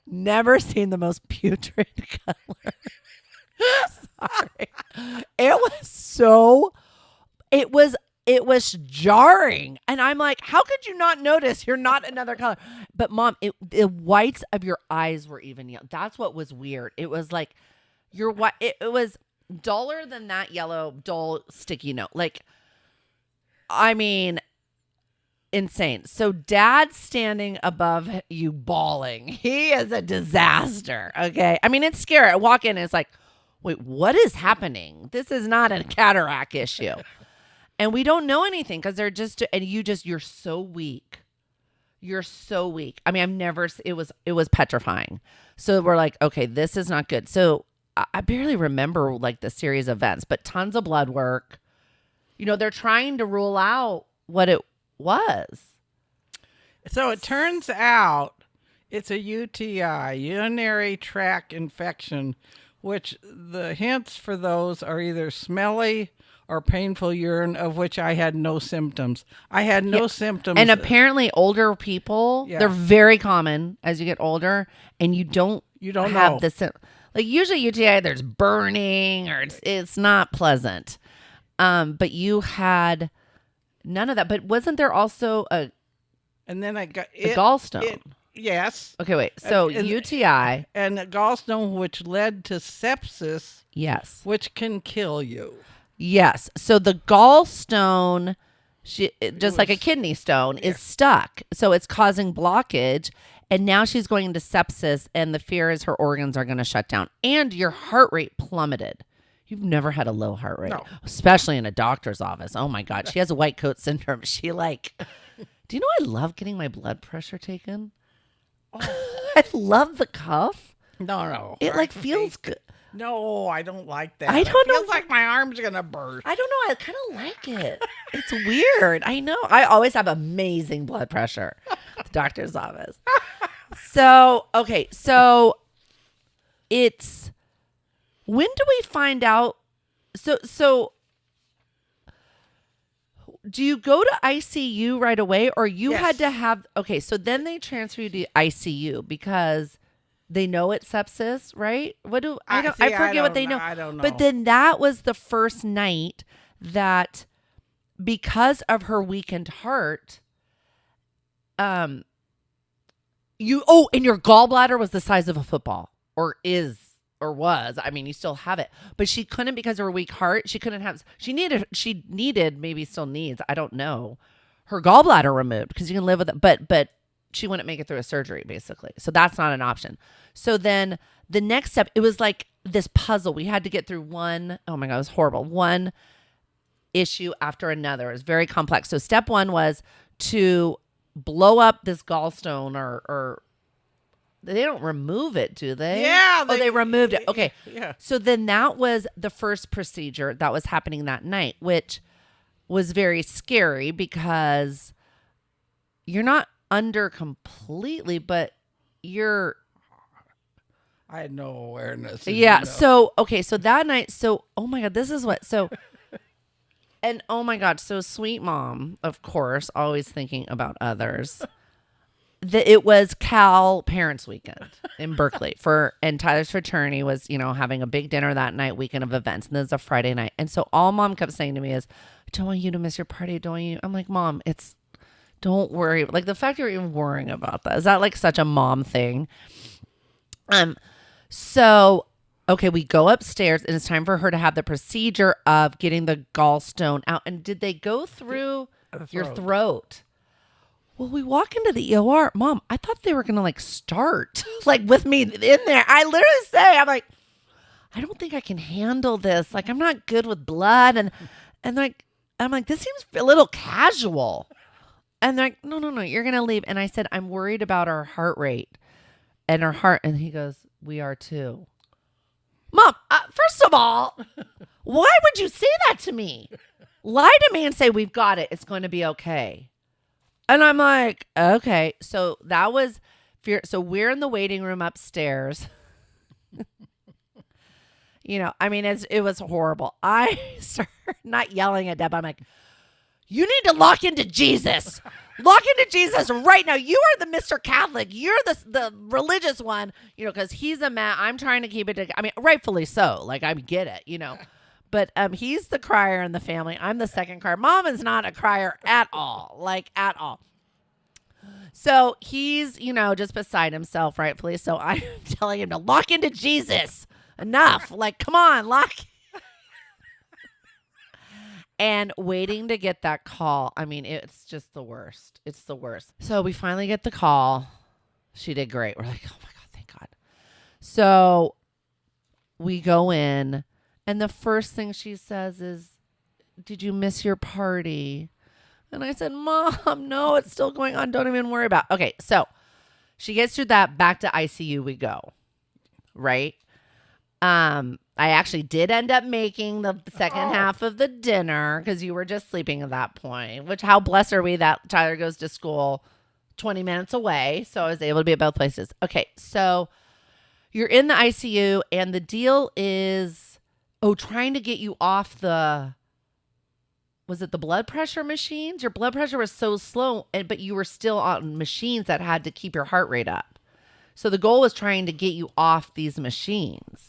never seen the most putrid color. Sorry. It was jarring. And I'm like, how could you not notice you're not another color? But Mom, the whites of your eyes were even yellow. That's what was weird. It was like your white. It was duller than that yellow, dull, sticky note. Like, I mean, insane. So Dad's standing above you bawling. He is a disaster. Okay. I mean, it's scary. I walk in and it's like, wait, what is happening? This is not a cataract issue. And we don't know anything because you're so weak. You're so weak. I mean, it was petrifying. So we're like, okay, this is not good. So I barely remember like the series of events, but tons of blood work. They're trying to rule out what it was. So it turns out it's a UTI, urinary tract infection, which the hints for those are either smelly or painful urine, of which I had no symptoms. I had no symptoms. And apparently older people, they're very common as you get older, and you don't have know. Like usually UTI, there's burning or it's not pleasant. But you had none of that. But wasn't there also a gallstone? Yes. Okay, wait. So UTI. And a gallstone which led to sepsis. Yes. Which can kill you. Yes. So the gallstone, like a kidney stone, is stuck. So it's causing blockage. And now she's going into sepsis. And the fear is her organs are going to shut down. And your heart rate plummeted. You've never had a low heart rate, especially in a doctor's office. Oh my God. She has a white coat syndrome. Do you know I love getting my blood pressure taken? Oh. I love the cuff. No. It feels good. No, I don't like that. I don't know. It feels like my arm's going to burst. I don't know. I kind of like it. It's weird. I know. I always have amazing blood pressure at the doctor's office. So, okay. So it's, when do we find out? So do you go to ICU right away, or you Yes. had to have? Okay, so then they transfer you to ICU because they know it's sepsis, right? What do I don't? I forget what they know. I don't know. But then that was the first night that, because of her weakened heart, and your gallbladder was the size of a football, or was. I mean, you still have it, but she couldn't, because of her weak heart. She couldn't have. She needed, maybe still needs, I don't know, her gallbladder removed, because you can live with it. But she wouldn't make it through a surgery, basically. So that's not an option. So then the next step, it was like this puzzle. We had to get through one. Oh my God, it was horrible. One issue after another. It was very complex. So step one was to blow up this gallstone, or they don't remove it, do they? Yeah. They removed it. Okay. Yeah. So then that was the first procedure that was happening that night, which was very scary because you're not under completely, but you're. I had no awareness. Yeah. So, okay. So that night, oh my God, this is what, and oh my God, so sweet mom, of course, always thinking about others. It was Cal Parents Weekend in Berkeley and Tyler's fraternity was, having a big dinner that night, weekend of events. And this is a Friday night. And so all Mom kept saying to me is, I don't want you to miss your party. Don't you? I'm like, Mom, don't worry. Like, the fact you're even worrying about that, is that like such a mom thing? So, okay, we go upstairs and it's time for her to have the procedure of getting the gallstone out. And did they go through your throat? Well, we walk into the EOR. Mom, I thought they were going to start with me in there. I literally say, I'm like, I don't think I can handle this. Like, I'm not good with blood. And I'm like, this seems a little casual. And they're like, no, you're going to leave. And I said, I'm worried about our heart rate and our heart. And he goes, we are too. Mom, first of all, why would you say that to me? Lie to me and say, we've got it. It's going to be okay. And I'm like, okay. So that was fear. So we're in the waiting room upstairs. It was horrible. I started not yelling at Deb. I'm like, you need to lock into Jesus. Lock into Jesus right now. You are the Mr. Catholic. You're the religious one, because he's a man. I'm trying to keep it together. I mean, rightfully so. Like, I get it, But he's the crier in the family. I'm the second crier. Mom is not a crier at all. At all. So he's, just beside himself, rightfully. So I'm telling him to lock into Jesus. Enough. Come on, lock. And waiting to get that call. I mean, it's just the worst. It's the worst. So we finally get the call. She did great. We're like, oh my God, thank God. So we go in. And the first thing she says is, did you miss your party? And I said, Mom, no, it's still going on. Don't even worry about it. Okay, so she gets through that. Back to ICU we go, right? I actually did end up making the second half of the dinner because you were just sleeping at that point, which how blessed are we that Tyler goes to school 20 minutes away. So I was able to be at both places. Okay, so you're in the ICU and the deal is, trying to get you off was it the blood pressure machines? Your blood pressure was so slow, but you were still on machines that had to keep your heart rate up. So the goal was trying to get you off these machines.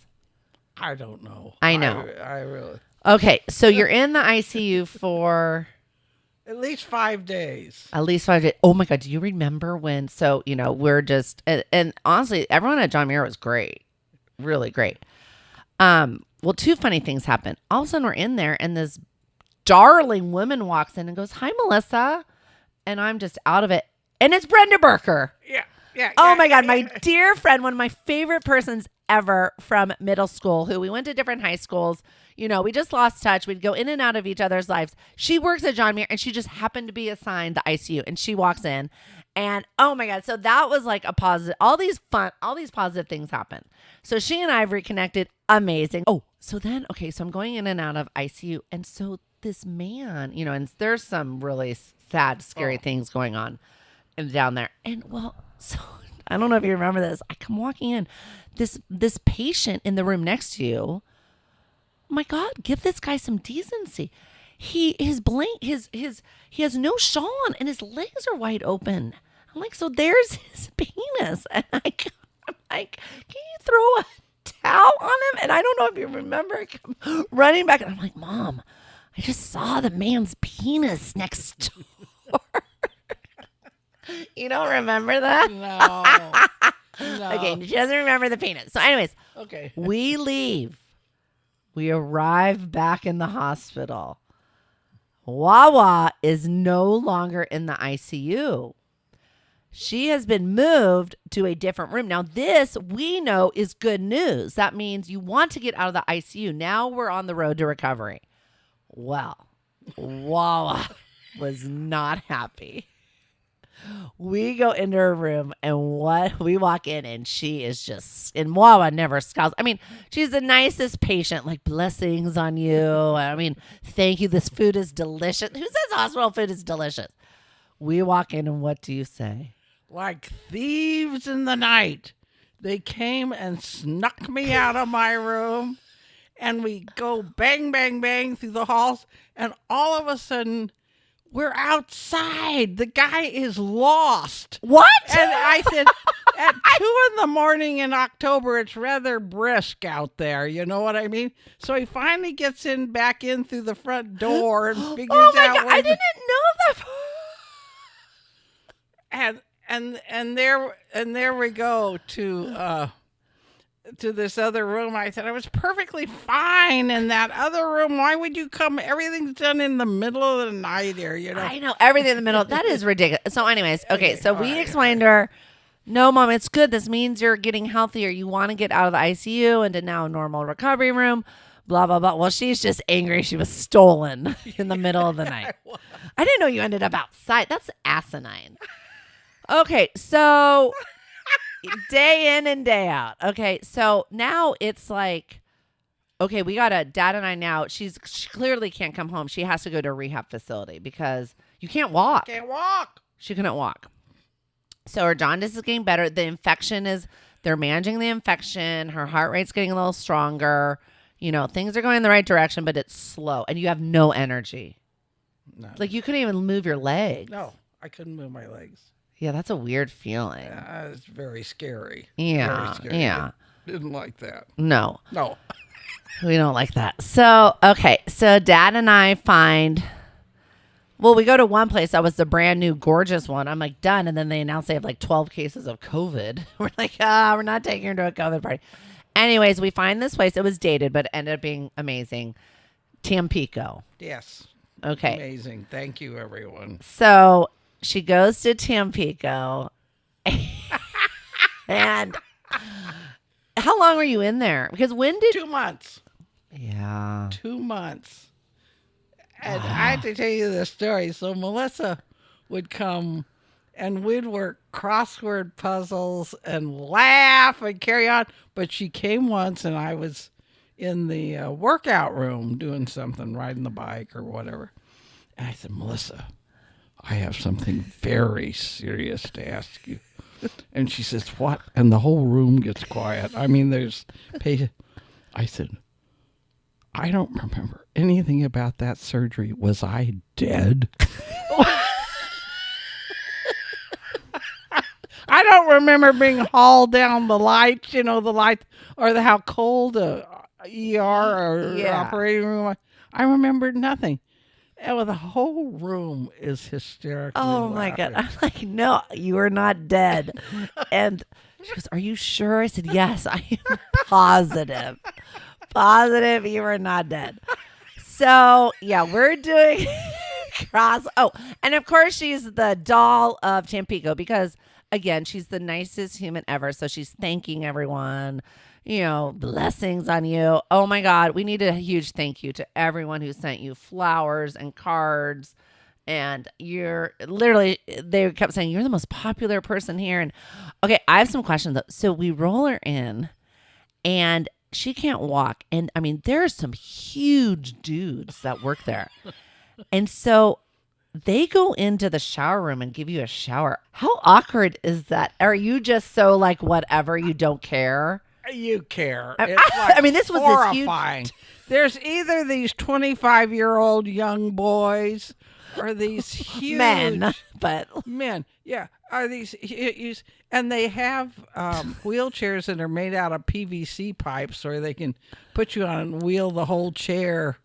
I don't know. I know. I really. Okay, so you're in the ICU for at least 5 days. At least 5 days. Oh my God, do you remember when? So we're just and honestly, everyone at John Muir was great, really great. Well, two funny things happened. All of a sudden, we're in there, and this darling woman walks in and goes, "Hi, Melissa," and I'm just out of it. And it's Brenda Berker. Yeah. Oh my God, my dear friend, one of my favorite persons ever from middle school, who we went to different high schools. We just lost touch. We'd go in and out of each other's lives. She works at John Muir, and she just happened to be assigned the ICU, and she walks in, and oh my God, so that was like a positive. All these positive things happen. So she and I have reconnected. Amazing. Oh, so then, okay, so I'm going in and out of ICU, and so this man, and there's some really sad, scary things going on down there, and so I don't know if you remember this. I come walking in, this patient in the room next to you. Oh my God, give this guy some decency. he has no shawl on and his legs are wide open. I'm like, so there's his penis. And I'm like, can you throw a towel on him? And I don't know if you remember, I come running back and I'm like, Mom, I just saw the man's penis next door. You don't remember that? No. Okay, she doesn't remember the penis. So anyways, Okay. we leave. We arrive back in the hospital. Wawa is no longer in the ICU. She has been moved to a different room. Now, this we know is good news. That means you want to get out of the ICU. Now we're on the road to recovery. Well, Wawa was not happy. We go into her room and we walk in and she is just, and Wawa never scowls. I mean, she's the nicest patient, like blessings on you. I mean, thank you. This food is delicious. Who says hospital food is delicious? We walk in and what do you say? Like thieves in the night, they came and snuck me out of my room, and we go bang, bang, bang through the halls, and all of a sudden, we're outside. The guy is lost. What? And I said, at 2 a.m. in October, it's rather brisk out there. You know what I mean? So he finally gets back in through the front door and figures Oh my out. God, I didn't know that. And there we go to this other room. I said I was perfectly fine in that other room. Why would you come? Everything's done in the middle of the night here, you know. I know, everything in the middle. That is ridiculous. So anyways, okay, so we right, explained to her, no, Mom, it's good. This means you're getting healthier. You want to get out of the ICU into now a normal recovery room, blah, blah, blah. Well, she's just angry. She was stolen in the middle of the night. I didn't know you ended up outside. That's asinine. Okay, so day in and day out. Okay, so now it's like, okay, we got Dad and I now. She clearly can't come home. She has to go to a rehab facility because you can't walk. Can't walk. She couldn't walk. So her jaundice is getting better. The infection they're managing the infection. Her heart rate's getting a little stronger. You know, things are going in the right direction, but it's slow. And you have no energy. No. Like you couldn't even move your legs. No, I couldn't move my legs. Yeah, that's a weird feeling. It's very scary. Yeah, Very scary. yeah. Didn't like that. No. No. We don't like that. So, okay. So Dad and I we go to one place that was the brand new gorgeous one. I'm like, done. And then they announced they have like 12 cases of COVID. We're like, we're not taking her to a COVID party. Anyways, we find this place. It was dated, but it ended up being amazing. Tampico. Yes. Okay. Amazing. Thank you, everyone. So she goes to Tampico. And how long were you in there? Because when did 2 months. Yeah. 2 months. And I have to tell you the story. So Melissa would come and we'd work crossword puzzles and laugh and carry on. But she came once and I was in the workout room doing something, riding the bike or whatever. And I said, Melissa, I have something very serious to ask you. And she says, what? And the whole room gets quiet. I mean, there's patient. I said, I don't remember anything about that surgery. Was I dead? I don't remember being hauled down the lights, the light or how cold a ER or operating room. I remembered nothing. And the whole room is hysterical. Oh my God. I'm like, no, you are not dead. And she goes, are you sure? I said, yes, I am positive. Positive you are not dead. So yeah, we're doing cross. Oh, and of course she's the doll of Tampico because again, she's the nicest human ever. So she's thanking everyone, blessings on you. Oh my God. We need a huge thank you to everyone who sent you flowers and cards. And they kept saying, you're the most popular person here. And okay, I have some questions though. So we roll her in and she can't walk. And I mean, there are some huge dudes that work there. And so they go into the shower room and give you a shower. How awkward is that? Are you just so like whatever, you don't care? You care. I It's like mean, this was horrifying. this huge. There's either these 25-year-old young boys or these huge Men, but men. Yeah, are these and they have wheelchairs that are made out of PVC pipes, where they can put you on and wheel the whole chair,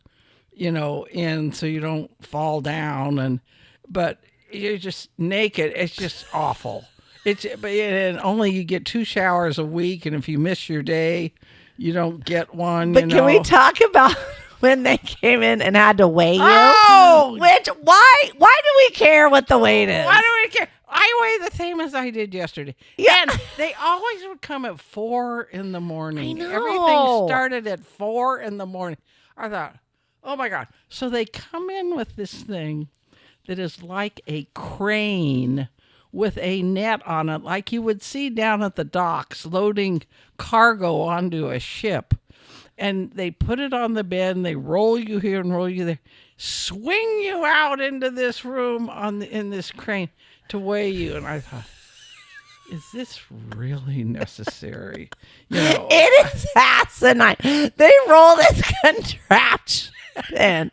in so you don't fall down. But you're just naked. It's just awful. And only you get 2 showers a week, and if you miss your day, you don't get one. But can we talk about when they came in and had to weigh you? Oh! Why do we care what the weight is? Why do we care? I weigh the same as I did yesterday. Yeah. And they always would come at 4 in the morning. I know. Everything started at 4 in the morning. I thought, oh my God. So they come in with this thing that is like a crane with a net on it, like you would see down at the docks loading cargo onto a ship. And they put it on the bed and they roll you here and roll you there, swing you out into this room in this crane to weigh you. And I thought, is this really necessary? It is asinine. They roll this contraption in.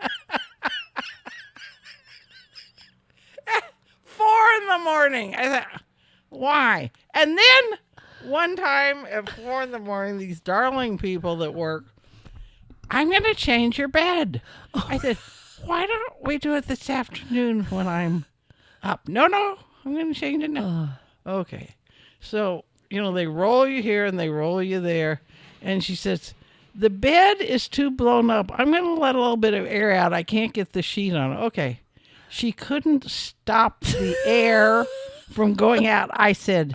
4 in the morning. I thought, why? And then one time at 4 in the morning, these darling people that work, I'm going to change your bed. I said, why don't we do it this afternoon when I'm up? No, I'm going to change it now. Okay. So, they roll you here and they roll you there. And she says, the bed is too blown up. I'm going to let a little bit of air out. I can't get the sheet on. Okay. She couldn't stop the air from going out. I said,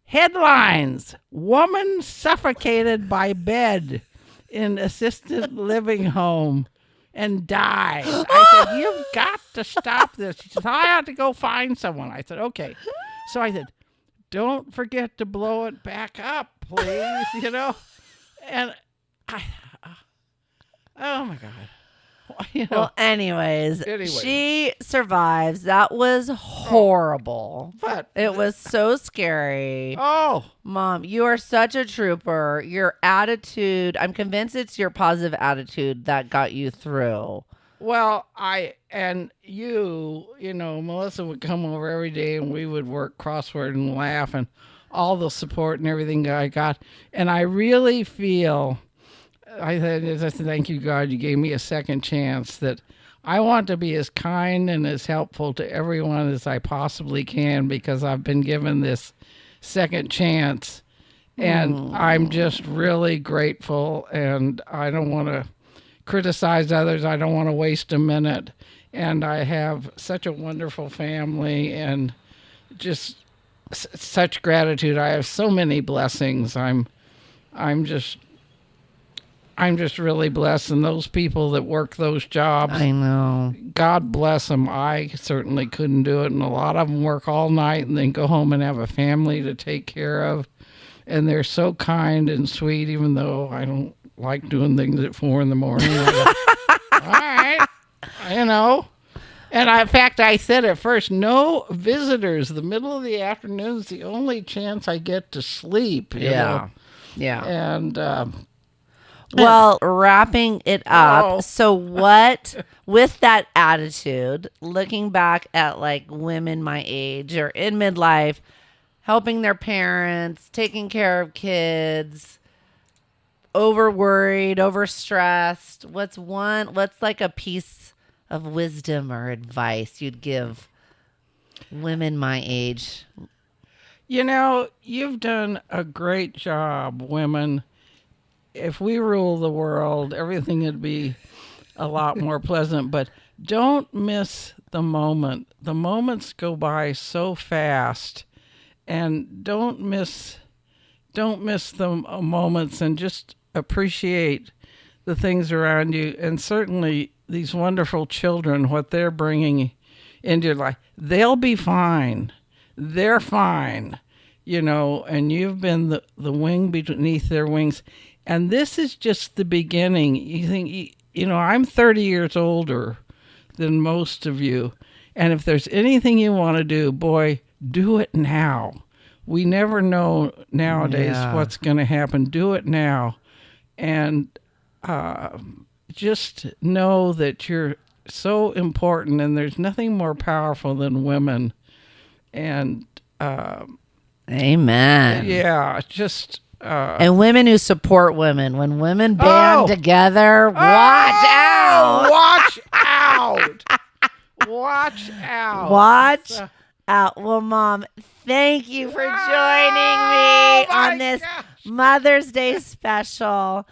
headlines, woman suffocated by bed in assisted living home and dies. I said, you've got to stop this. She said, I have to go find someone. I said, okay. So I said, don't forget to blow it back up, please, And oh my God. Well, anyways, she survives. That was horrible. But it was so scary. Oh, Mom, you are such a trooper. Your attitude, I'm convinced it's your positive attitude that got you through. Well, Melissa would come over every day and we would work crossword and laugh and all the support and everything I got. And I really feel, I said, thank you, God, you gave me a second chance, that I want to be as kind and as helpful to everyone as I possibly can, because I've been given this second chance. And I'm just really grateful, and I don't want to criticize others. I don't want to waste a minute. And I have such a wonderful family and just such gratitude. I have so many blessings. I'm just really blessed. And those people that work those jobs, I know, God bless them. I certainly couldn't do it. And a lot of them work all night and then go home and have a family to take care of. And they're so kind and sweet, even though I don't like doing things at 4 in the morning. All right. And in fact, I said at first, no visitors. The middle of the afternoon is the only chance I get to sleep. You know? Yeah. And well, wrapping it up. So what, with that attitude, looking back at like women my age or in midlife, helping their parents, taking care of kids, over worried, over stressed, what's like a piece of wisdom or advice you'd give women my age? You've done a great job, women. If we rule the world, everything would be a lot more pleasant. But don't miss the moment. The moments go by so fast, and don't miss the moments, and just appreciate the things around you. And certainly these wonderful children, what they're bringing into your life, they'll be fine. They're fine, and you've been the wing beneath their wings. And this is just the beginning. You think, I'm 30 years older than most of you. And if there's anything you want to do, boy, do it now. We never know nowadays what's going to happen. Do it now. And just know that you're so important, and there's nothing more powerful than women. And Amen. yeah, just And women who support women. When women band together, watch out. Watch out. Watch out. Watch out. Well, Mom, thank you for joining me on this Mother's Day special.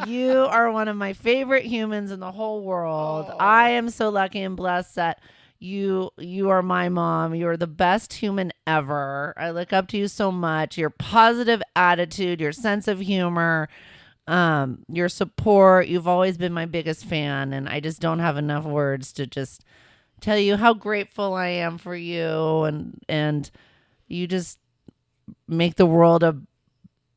You are one of my favorite humans in the whole world. I am so lucky and blessed that you are my mom. You are the best human ever. I look up to you so much. Your positive attitude, your sense of humor, your support. You've always been my biggest fan, and I just don't have enough words to just tell you how grateful I am for you, and you just make the world a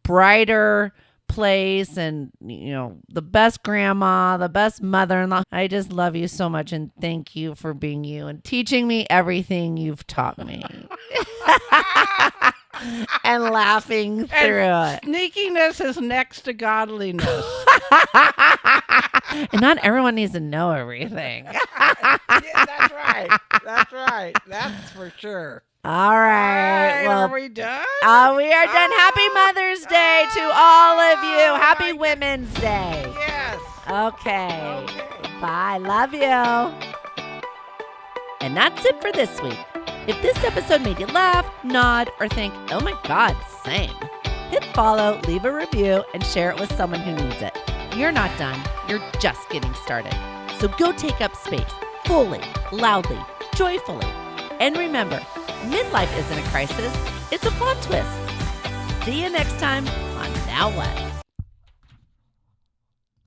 brighter place, and the best grandma, the best mother-in-law. I just love you so much, and thank you for being you and teaching me everything you've taught me. And laughing through it. Sneakiness is next to godliness. And not everyone needs to know everything. Yeah, that's right. That's right. That's for sure. All right. Well, are we done? We are done. Happy Mother's Day to all of you. Happy Women's Day. Yes. Okay. Bye. Love you. And that's it for this week. If this episode made you laugh, nod, or think, oh my God, same, hit follow, leave a review, and share it with someone who needs it. You're not done. You're just getting started. So go take up space, fully, loudly, joyfully. And remember, midlife isn't a crisis, it's a plot twist. See you next time on Now What?